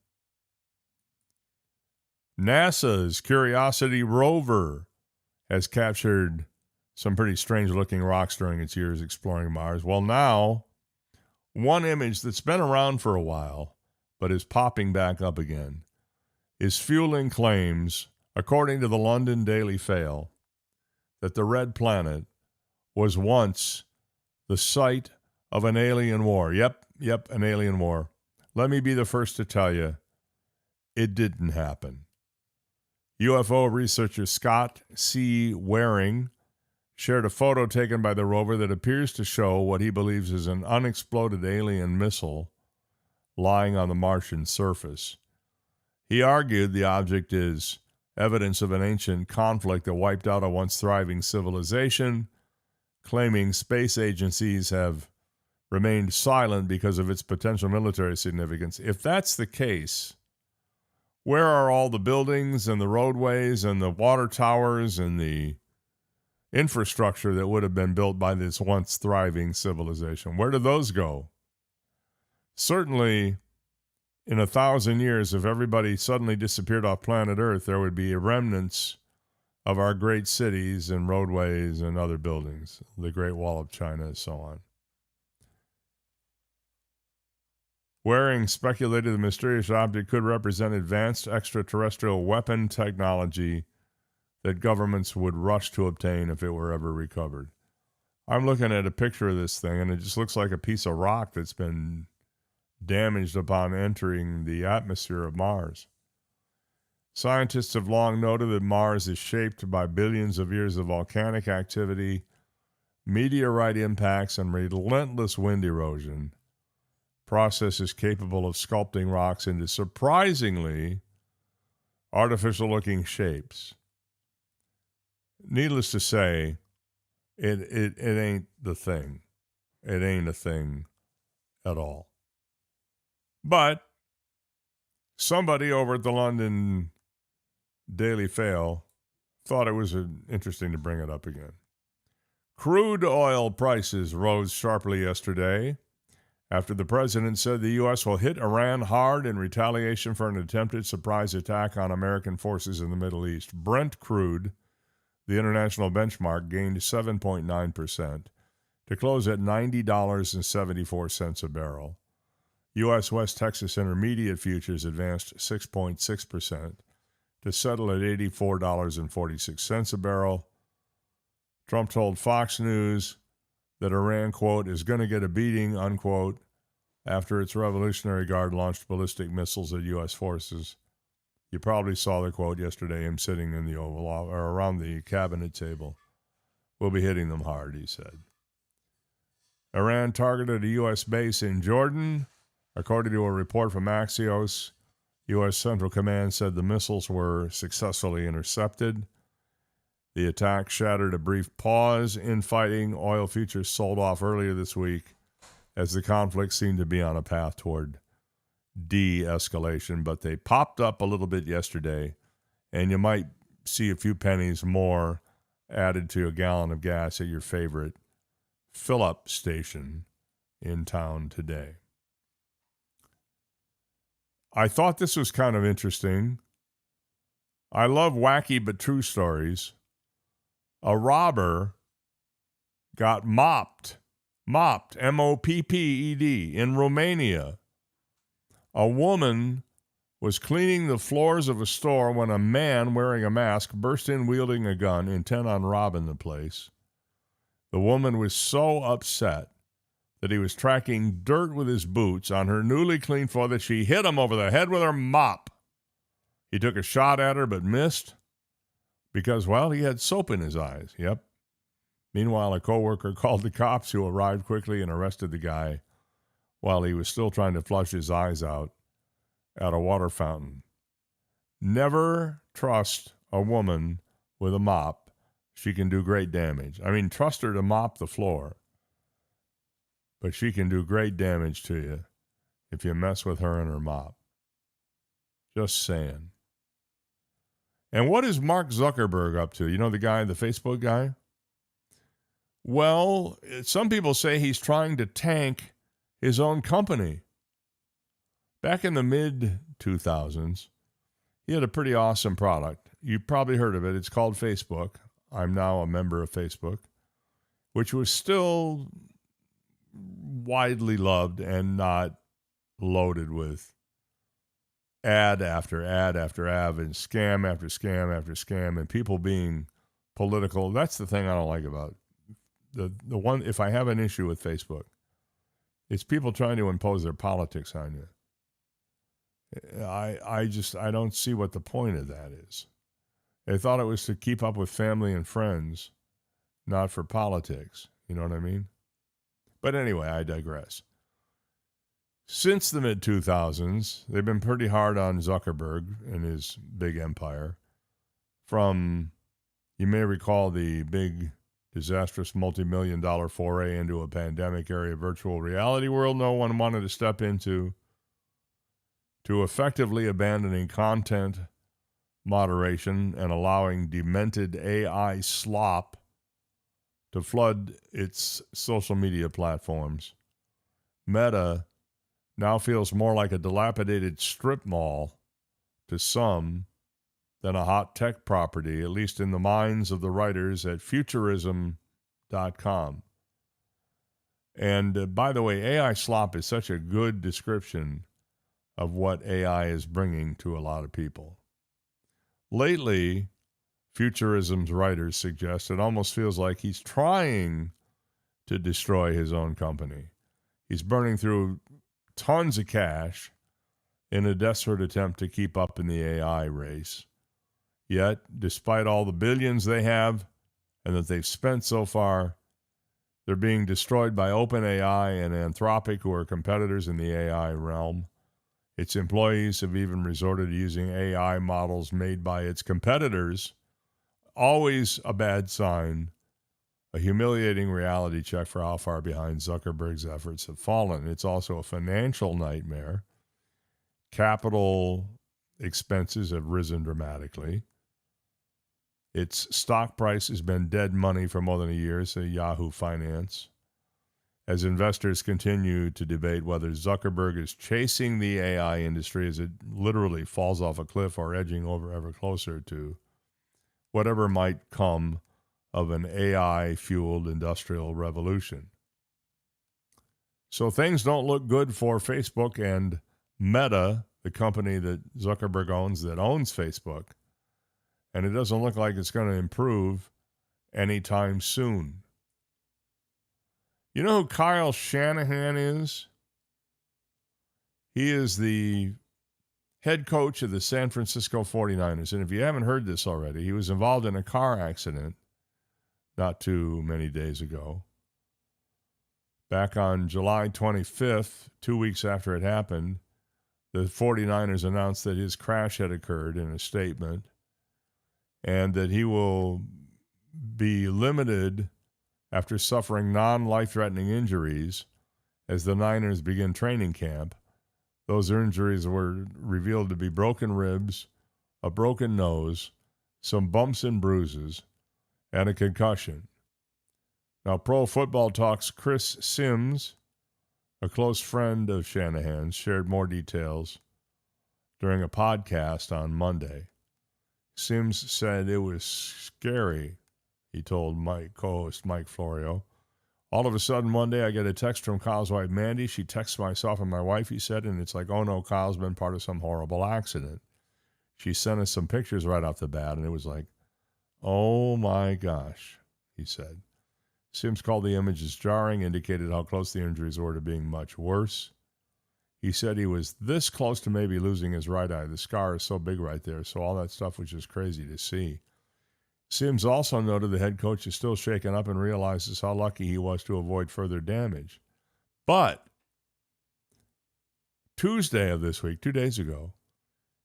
NASA's Curiosity rover has captured some pretty strange-looking rocks during its years exploring Mars. Well, now, one image that's been around for a while, but is popping back up again, is fueling claims, according to the London Daily Fail, that the Red Planet was once the site of an alien war. Yep, an alien war. Let me be the first to tell you, it didn't happen. UFO researcher Scott C. Waring shared a photo taken by the rover that appears to show what he believes is an unexploded alien missile lying on the Martian surface. He argued the object is evidence of an ancient conflict that wiped out a once thriving civilization, claiming space agencies have remained silent because of its potential military significance. If that's the case, where are all the buildings and the roadways and the water towers and the infrastructure that would have been built by this once thriving civilization? Where do those go? Certainly, in 1,000 years, if everybody suddenly disappeared off planet Earth, there would be remnants of our great cities and roadways and other buildings, the Great Wall of China and so on. Waring speculated the mysterious object could represent advanced extraterrestrial weapon technology that governments would rush to obtain if it were ever recovered. I'm looking at a picture of this thing, and it just looks like a piece of rock that's been damaged upon entering the atmosphere of Mars. Scientists have long noted that Mars is shaped by billions of years of volcanic activity, meteorite impacts, and relentless wind erosion. Processes capable of sculpting rocks into surprisingly artificial-looking shapes. Needless to say, it ain't the thing. It ain't a thing at all. But somebody over at the London Daily Fail thought it was interesting to bring it up again. Crude oil prices rose sharply yesterday after the president said the U.S. will hit Iran hard in retaliation for an attempted surprise attack on American forces in the Middle East. Brent crude, the international benchmark, gained 7.9% to close at $90.74 a barrel. U.S. West Texas Intermediate futures advanced 6.6% to settle at $84.46 a barrel. Trump told Fox News that Iran, quote, is going to get a beating, unquote, after its Revolutionary Guard launched ballistic missiles at U.S. forces. You probably saw the quote yesterday, him sitting in the Oval Office, or around the cabinet table. We'll be hitting them hard, he said. Iran targeted a U.S. base in Jordan. According to a report from Axios, U.S. Central Command said the missiles were successfully intercepted. The attack shattered a brief pause in fighting. Oil futures sold off earlier this week as the conflict seemed to be on a path toward de-escalation, but they popped up a little bit yesterday, and you might see a few pennies more added to a gallon of gas at your favorite fill-up station in town today. I thought this was kind of interesting. I love wacky but true stories. A robber got mopped, M-O-P-P-E-D, in Romania. A woman was cleaning the floors of a store when a man wearing a mask burst in wielding a gun, intent on robbing the place. The woman was so upset that he was tracking dirt with his boots on her newly cleaned floor that she hit him over the head with her mop. He took a shot at her but missed because, well, he had soap in his eyes. Yep. Meanwhile, a coworker called the cops, who arrived quickly and arrested the guy while he was still trying to flush his eyes out at a water fountain. Never trust a woman with a mop. She can do great damage. I mean, trust her to mop the floor, but she can do great damage to you if you mess with her and her mop. Just saying. And what is Mark Zuckerberg up to? You know, the guy, the Facebook guy? Well, some people say he's trying to tank his own company. Back in the mid-2000s, he had a pretty awesome product. You've probably heard of it. It's called Facebook. I'm now a member of Facebook, which was still widely loved and not loaded with ad after ad after ad and scam after scam after scam and people being political. That's the thing I don't like about the one. If I have an issue with Facebook, it's people trying to impose their politics on you. I don't see what the point of that is. They thought it was to keep up with family and friends, not for politics. You know what I mean? But anyway, I digress. Since the mid-2000s, they've been pretty hard on Zuckerberg and his big empire. From, you may recall, the big, disastrous multi-million-dollar foray into a pandemic-era virtual reality world no one wanted to step into, to effectively abandoning content moderation and allowing demented AI slop to flood its social media platforms. Meta now feels more like a dilapidated strip mall to some than a hot tech property, at least in the minds of the writers at futurism.com. And by the way, AI slop is such a good description of what AI is bringing to a lot of people. Lately, Futurism's writers suggest it almost feels like he's trying to destroy his own company. He's burning through tons of cash in a desperate attempt to keep up in the AI race. Yet, despite all the billions they have and that they've spent so far, they're being destroyed by OpenAI and Anthropic, who are competitors in the AI realm. Its employees have even resorted to using AI models made by its competitors. Always a bad sign, a humiliating reality check for how far behind Zuckerberg's efforts have fallen. It's also a financial nightmare. Capital expenses have risen dramatically. Its stock price has been dead money for more than a year, say Yahoo Finance, as investors continue to debate whether Zuckerberg is chasing the AI industry as it literally falls off a cliff or edging over ever closer to whatever might come of an AI-fueled industrial revolution. So things don't look good for Facebook and Meta, the company that Zuckerberg owns that owns Facebook, and it doesn't look like it's going to improve anytime soon. You know who Kyle Shanahan is? He is the head coach of the San Francisco 49ers. And if you haven't heard this already, he was involved in a car accident not too many days ago. Back on July 25th, 2 weeks after it happened, the 49ers announced that his crash had occurred in a statement and that he will be limited after suffering non-life-threatening injuries as the Niners begin training camp. Those injuries were revealed to be broken ribs, a broken nose, some bumps and bruises, and a concussion. Now, Pro Football Talk's Chris Sims, a close friend of Shanahan's, shared more details during a podcast on Monday. Sims said it was scary, he told co-host Mike Florio. All of a sudden, one day, I get a text from Kyle's wife, Mandy. She texts myself and my wife, he said, and it's like, oh no, Kyle's been part of some horrible accident. She sent us some pictures right off the bat, and it was like, oh my gosh, he said. Sims called the images jarring, indicated how close the injuries were to being much worse. He said he was this close to maybe losing his right eye. The scar is so big right there, so all that stuff was just crazy to see. Sims also noted the head coach is still shaken up and realizes how lucky he was to avoid further damage. But Tuesday of this week, 2 days ago,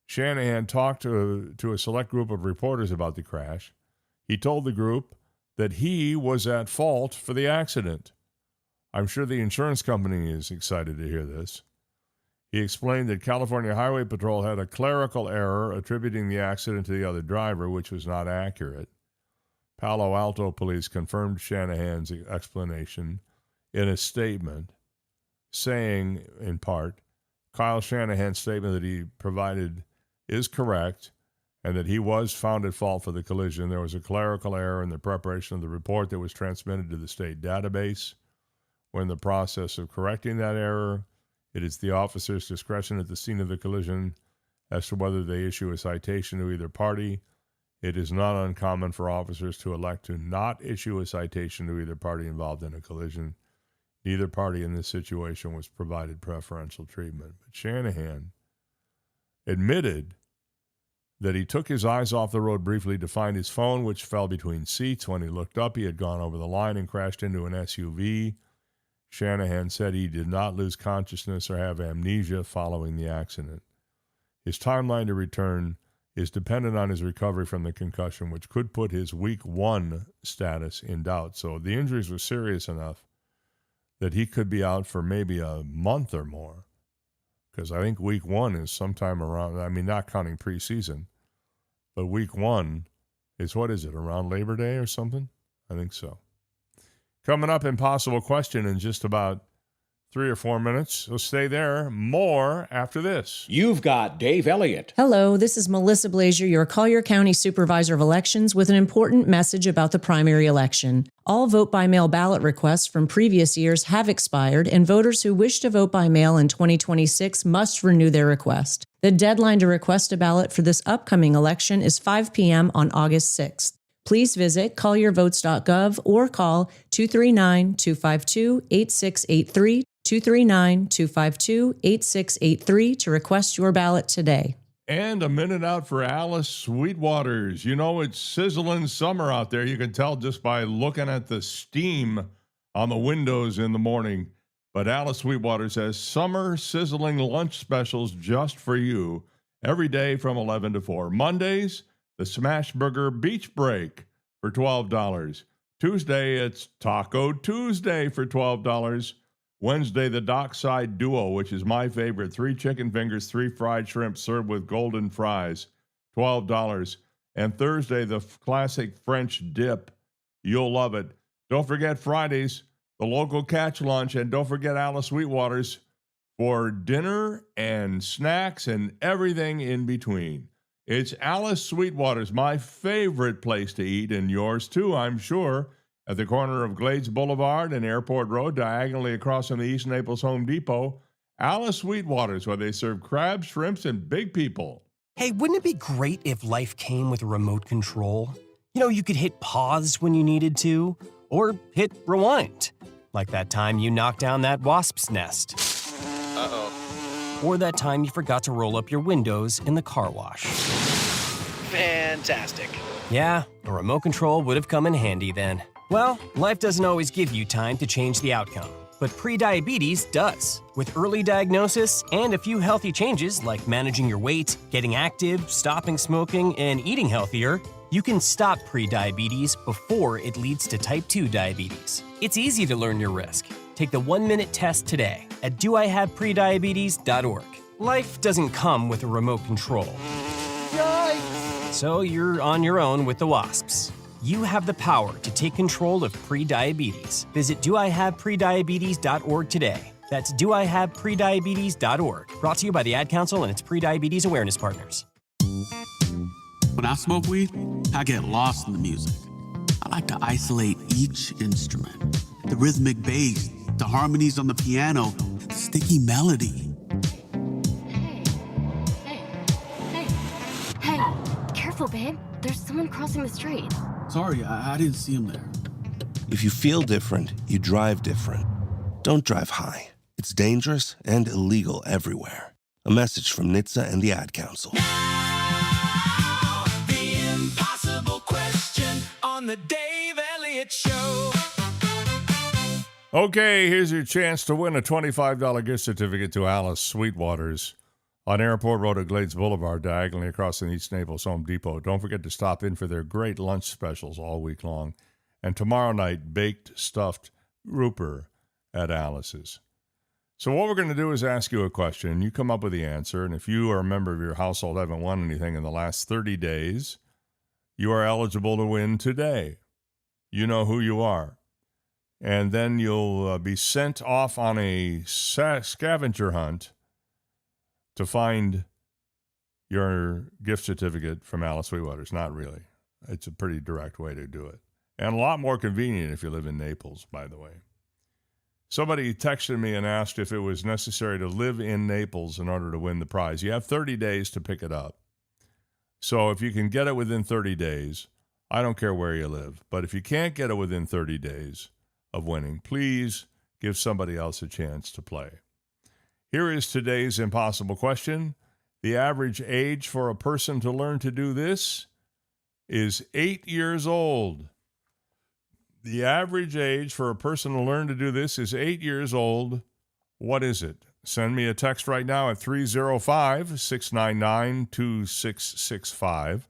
Shanahan talked to a select group of reporters about the crash. He told the group that he was at fault for the accident. I'm sure the insurance company is excited to hear this. He explained that California Highway Patrol had a clerical error attributing the accident to the other driver, which was not accurate. Palo Alto police confirmed Shanahan's explanation in a statement, saying, in part, Kyle Shanahan's statement that he provided is correct and that he was found at fault for the collision. There was a clerical error in the preparation of the report that was transmitted to the state database. We're in the process of correcting that error. It is the officer's discretion at the scene of the collision as to whether they issue a citation to either party. It is not uncommon for officers to elect to not issue a citation to either party involved in a collision. Neither party in this situation was provided preferential treatment. But Shanahan admitted that he took his eyes off the road briefly to find his phone, which fell between seats. When he looked up, he had gone over the line and crashed into an SUV. Shanahan said he did not lose consciousness or have amnesia following the accident. His timeline to return is dependent on his recovery from the concussion, which could put his Week 1 status in doubt. So the injuries were serious enough that he could be out for maybe a month or more. Because I think Week 1 is sometime around, I mean, not counting preseason, but Week 1 is, what is it, around Labor Day or something? I think so. Coming up, impossible question in just about 3 or 4 minutes. So stay there. More after this. You've got Dave Elliott. Hello, this is Melissa Blazier, your Collier County Supervisor of Elections, with an important message about the primary election. All vote-by-mail ballot requests from previous years have expired, and voters who wish to vote by mail in 2026 must renew their request. The deadline to request a ballot for this upcoming election is 5 p.m. on August 6th. Please visit colliervotes.gov or call 239-252-8683, 239-252-8683 to request your ballot today. And a minute out for Alice Sweetwaters. You know, it's sizzling summer out there. You can tell just by looking at the steam on the windows in the morning. But Alice Sweetwaters has summer sizzling lunch specials just for you every day from 11 to 4. Mondays, the Smash Burger Beach Break for $12. Tuesday, it's Taco Tuesday for $12. Wednesday, the Dockside Duo, which is my favorite. 3 chicken fingers, 3 fried shrimp served with golden fries, $12. And Thursday, the classic French dip. You'll love it. Don't forget Fridays, the local catch lunch. And don't forget Alice Sweetwaters for dinner and snacks and everything in between. It's Alice Sweetwaters, my favorite place to eat, and yours too, I'm sure, at the corner of Glades Boulevard and Airport Road, diagonally across from the East Naples Home Depot. Alice Sweetwaters, where they serve crabs, shrimps, and big people. Hey, wouldn't it be great if life came with a remote control? You know, you could hit pause when you needed to, or hit rewind, like that time you knocked down that wasp's nest. Uh-oh. Or that time you forgot to roll up your windows in the car wash. Fantastic. Yeah, a remote control would have come in handy then. Well, life doesn't always give you time to change the outcome, but prediabetes does. With early diagnosis and a few healthy changes like managing your weight, getting active, stopping smoking, and eating healthier, you can stop prediabetes before it leads to type 2 diabetes. It's easy to learn your risk. Take the 1-minute test today at doihaveprediabetes.org. Life doesn't come with a remote control. Yikes! So you're on your own with the wasps. You have the power to take control of prediabetes. Visit doihaveprediabetes.org today. That's doihaveprediabetes.org. Brought to you by the Ad Council and its Prediabetes Awareness Partners. When I smoke weed, I get lost in the music. I like to isolate each instrument. the rhythmic bass, the harmonies on the piano, the sticky melody. Hey, careful, babe. There's someone crossing the street. Sorry, I didn't see him there. If you feel different, you drive different. Don't drive high. It's dangerous and illegal everywhere. A message from NHTSA and the Ad Council. The impossible question on the Dave Elliott Show. Okay, here's your chance to win a $25 gift certificate to Alice Sweetwater's on Airport Road at Glades Boulevard, diagonally across from East Naples Home Depot. Don't forget to stop in for their great lunch specials all week long. And tomorrow night, baked stuffed grouper at Alice's. So what we're going to do is ask you a question. You come up with the answer, and if you or a member of your household haven't won anything in the last 30 days, you are eligible to win today. You know who you are. And then you'll be sent off on a scavenger hunt to find your gift certificate from Alice Sweetwater's. Not really. It's a pretty direct way to do it. And a lot more convenient if you live in Naples, by the way. Somebody texted me and asked if it was necessary to live in Naples in order to win the prize. You have 30 days to pick it up. So if you can get it within 30 days, I don't care where you live. But if you can't get it within 30 days of winning, please give somebody else a chance to play. Here is today's impossible question. The average age for a person to learn to do this is 8 years old. The average age for a person to learn to do this is 8 years old. What is it? Send me a text right now at 305-699-2665.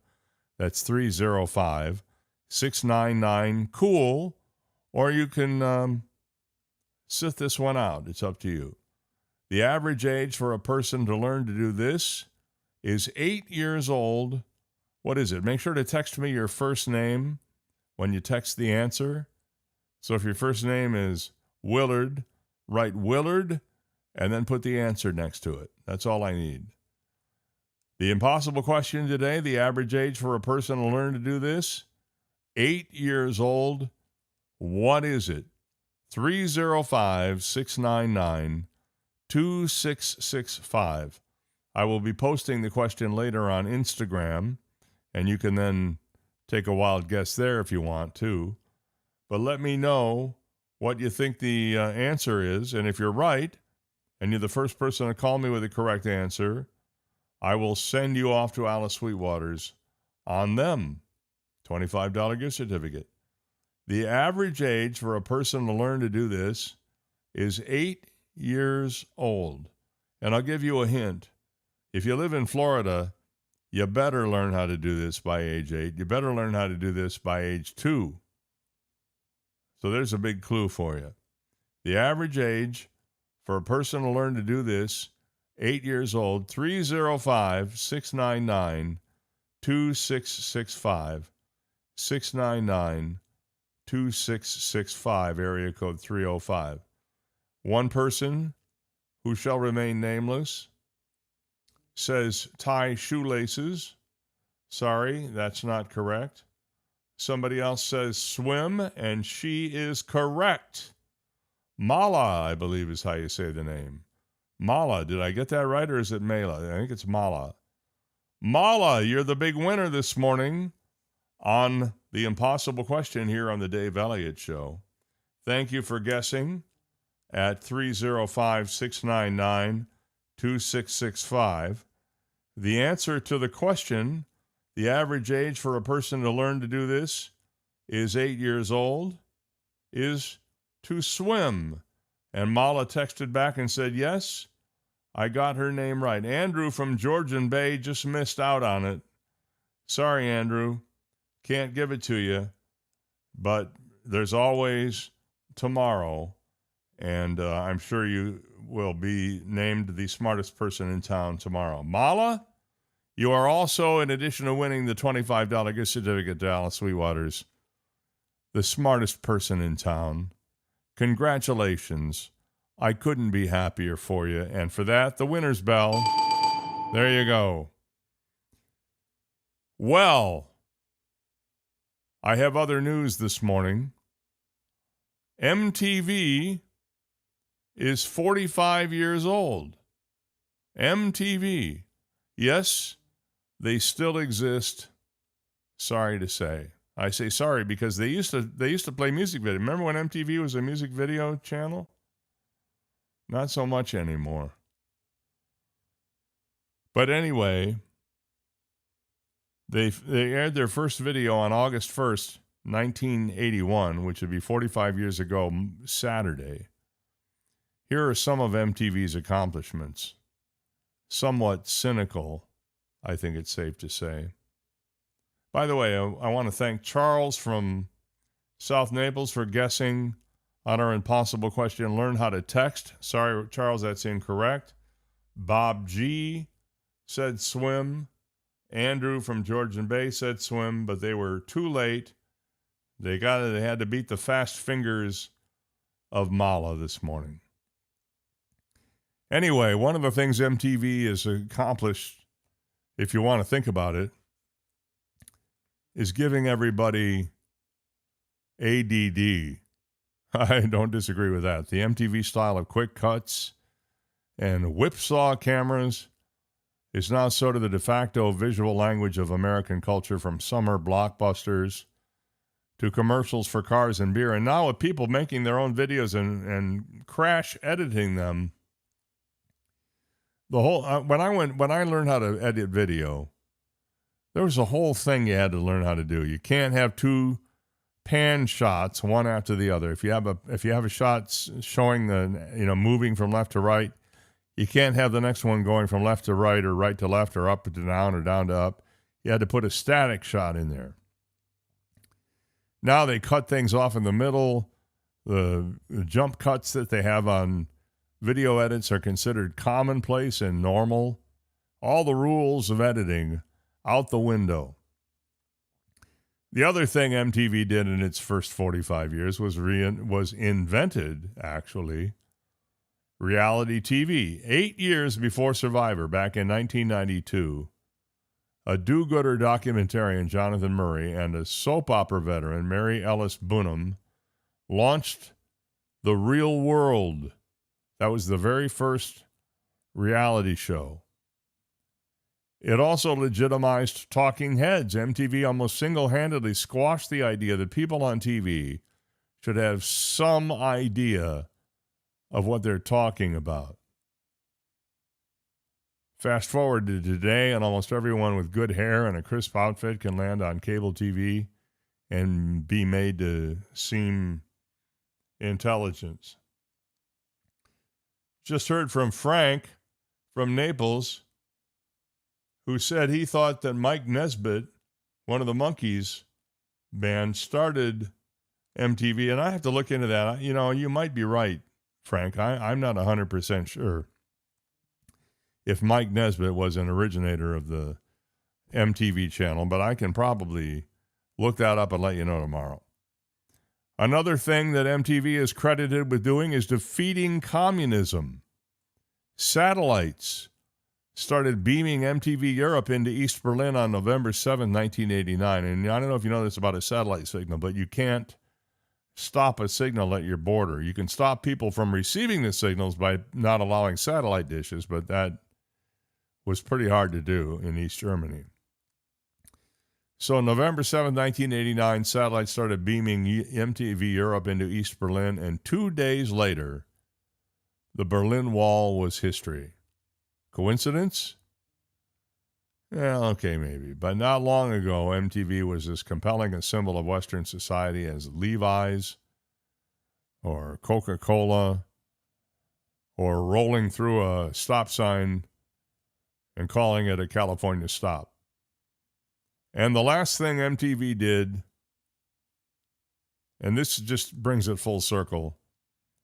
That's 305-699-COOL. Or you can sit this one out. It's up to you. The average age for a person to learn to do this is 8 years old. What is it? Make sure to text me your first name when you text the answer. So if your first name is Willard, write Willard and then put the answer next to it. That's all I need. The impossible question today, the average age for a person to learn to do this, 8 years old. What is it? 305-699-2665. I will be posting the question later on Instagram, and you can then take a wild guess there if you want to. But let me know what you think the answer is. And if you're right, and you're the first person to call me with the correct answer, I will send you off to Alice Sweetwater's on them. $25 gift certificate. The average age for a person to learn to do this is 8 years old. And I'll give you a hint. If you live in Florida, you better learn how to do this by age 8. You better learn how to do this by age 2. So there's a big clue for you. The average age for a person to learn to do this, 8 years old, 305-699-2665, 699-2665, area code 305. One person who shall remain nameless says tie shoelaces. Sorry, that's not correct. Somebody else says swim, and she is correct. Mala, I believe is how you say the name. Mala, did I get that right, or is it Mela? I think it's Mala. Mala, you're the big winner this morning on the impossible question here on the Dave Elliott Show. Thank you for guessing at 305-699-2665. The answer to the question, the average age for a person to learn to do this is 8 years old, is to swim. And Mala texted back and said, yes, I got her name right. Andrew from Georgian Bay just missed out on it. Sorry, Andrew. Can't give it to you. But there's always tomorrow. And I'm sure you will be named the smartest person in town tomorrow. Mala, you are also, in addition to winning the $25 gift certificate to Alice Sweetwater's, the smartest person in town. Congratulations. I couldn't be happier for you. And for that, the winner's bell. There you go. Well, I have other news this morning. MTV is 45 years old. MTV. Yes, they still exist. Sorry to say. I say sorry because they used to play music video. Remember when MTV was a music video channel? Not so much anymore. But anyway, they aired their first video on August 1st, 1981, which would be 45 years ago Saturday. Here are some of MTV's accomplishments. Somewhat cynical, I think it's safe to say. By the way, I want to thank Charles from South Naples for guessing on our impossible question, learn how to text. Sorry, Charles, that's incorrect. Bob G. said swim. Andrew from Georgian Bay said swim, but they were too late. They had to beat the fast fingers of Mala this morning. Anyway, one of the things MTV has accomplished, if you want to think about it, is giving everybody ADD. I don't disagree with that. The MTV style of quick cuts and whipsaw cameras is now sort of the de facto visual language of American culture, from summer blockbusters to commercials for cars and beer. And now with people making their own videos and crash editing them, the whole when I learned how to edit video, there was a whole thing you had to learn how to do. You can't have two pan shots one after the other. If you have a shot showing the moving from left to right, you can't have the next one going from left to right or right to left or up to down or down to up. You had to put a static shot in there. Now they cut things off in the middle. The jump cuts that they have on video edits are considered commonplace and normal. All the rules of editing out the window. The other thing MTV did in its first 45 years was invented, actually, reality TV. 8 years before Survivor, back in 1992, a do-gooder documentarian, Jonathan Murray, and a soap opera veteran, Mary Ellis Bunham, launched The Real World. That was the very first reality show. It also legitimized talking heads. MTV almost single-handedly squashed the idea that people on TV should have some idea of what they're talking about. Fast forward to today, and almost everyone with good hair and a crisp outfit can land on cable TV and be made to seem intelligent. Just heard from Frank from Naples, who said he thought that Mike Nesbitt, one of the Monkees band, started MTV, and I have to look into that. You might be right, Frank. I'm not 100% sure if Mike Nesbitt was an originator of the MTV channel, but I can probably look that up and let you know tomorrow. Another thing that MTV is credited with doing is defeating communism. Satellites started beaming MTV Europe into East Berlin on November 7, 1989. And I don't know if you know this about a satellite signal, but you can't stop a signal at your border. You can stop people from receiving the signals by not allowing satellite dishes, but that was pretty hard to do in East Germany. So November 7, 1989, satellites started beaming MTV Europe into East Berlin, and 2 days later, the Berlin Wall was history. Coincidence? Yeah, okay, maybe. But not long ago, MTV was as compelling a symbol of Western society as Levi's or Coca-Cola or rolling through a stop sign and calling it a California stop. And the last thing MTV did, and this just brings it full circle,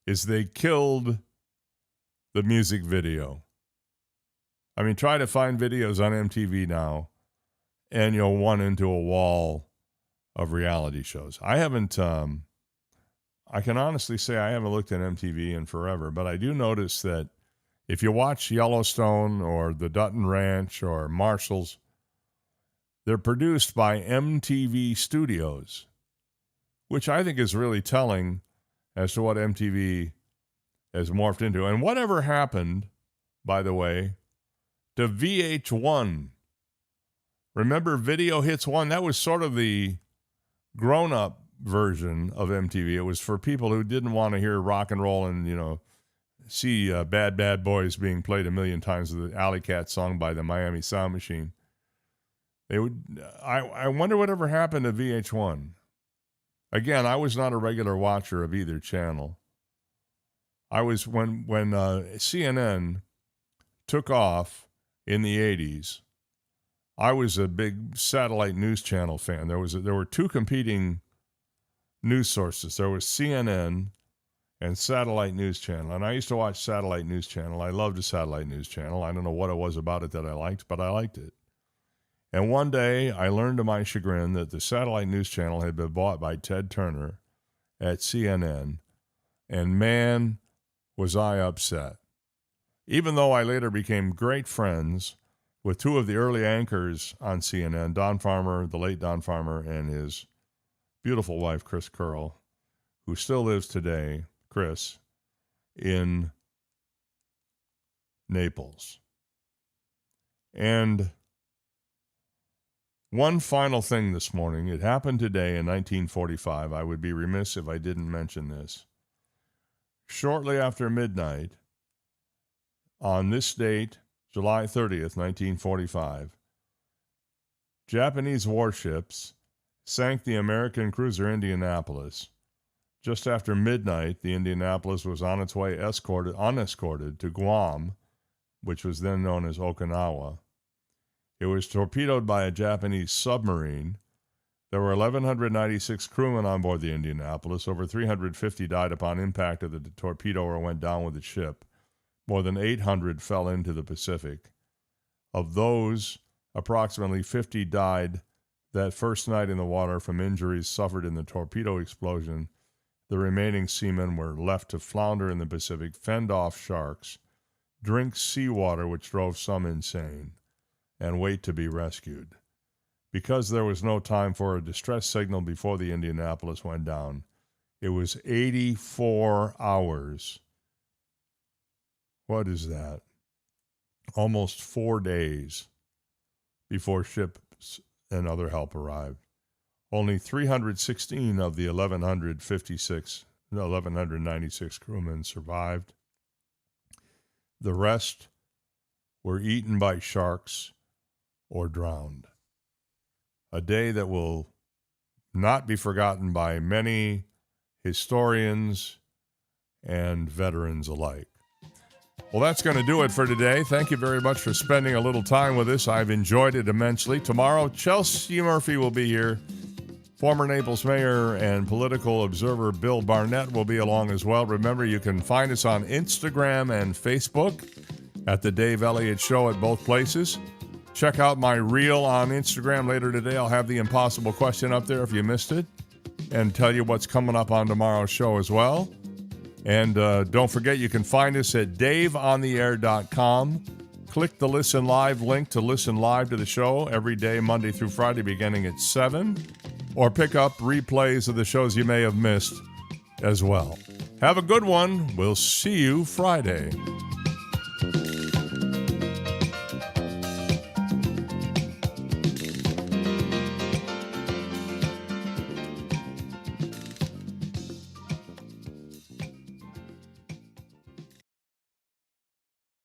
is they killed the music video. I mean, try to find videos on MTV now, and you'll run into a wall of reality shows. I haven't, I can honestly say I haven't looked at MTV in forever, but I do notice that if you watch Yellowstone or the Dutton Ranch or Marshall's, they're produced by MTV Studios, which I think is really telling as to what MTV has morphed into. And whatever happened, by the way, to VH1? Remember Video Hits 1? That was sort of the grown-up version of MTV. It was for people who didn't want to hear rock and roll and, see Bad Bad Boys being played a million times with the Alley Cat song by the Miami Sound Machine. I wonder whatever happened to VH1. Again, I was not a regular watcher of either channel. I was when CNN took off in the 80s. I was a big satellite news channel fan. There were two competing news sources. There was CNN and Satellite News Channel. And I used to watch Satellite News Channel. I loved the Satellite News Channel. I don't know what it was about it that I liked, but I liked it. And one day I learned to my chagrin that the Satellite News Channel had been bought by Ted Turner at CNN. And man, was I upset. Even though I later became great friends with two of the early anchors on CNN, Don Farmer, the late Don Farmer, and his beautiful wife, Chris Curl, who still lives today, Chris, in Naples. And one final thing this morning. It happened today in 1945. I would be remiss if I didn't mention this. Shortly after midnight, on this date, July 30th, 1945, Japanese warships sank the American cruiser Indianapolis. Just after midnight, the Indianapolis was on its way unescorted to Guam, which was then known as Okinawa. It was torpedoed by a Japanese submarine. There were 1,196 crewmen on board the Indianapolis. Over 350 died upon impact of the torpedo or went down with the ship. More than 800 fell into the Pacific. Of those, approximately 50 died that first night in the water from injuries suffered in the torpedo explosion. The remaining seamen were left to flounder in the Pacific, fend off sharks, drink seawater, which drove some insane, and wait to be rescued. Because there was no time for a distress signal before the Indianapolis went down, it was 84 hours. What is that? Almost 4 days before ships and other help arrived. Only 316 of the 1,196 crewmen survived. The rest were eaten by sharks or drowned. A day that will not be forgotten by many historians and veterans alike. Well, that's going to do it for today. Thank you very much for spending a little time with us. I've enjoyed it immensely. Tomorrow, Chelsea Murphy will be here. Former Naples Mayor and political observer Bill Barnett will be along as well. Remember, you can find us on Instagram and Facebook at The Dave Elliott Show at both places. Check out my reel on Instagram later today. I'll have the impossible question up there if you missed it and tell you what's coming up on tomorrow's show as well. And don't forget, you can find us at daveontheair.com. Click the Listen Live link to listen live to the show every day, Monday through Friday, beginning at 7. Or pick up replays of the shows you may have missed as well. Have a good one. We'll see you Friday.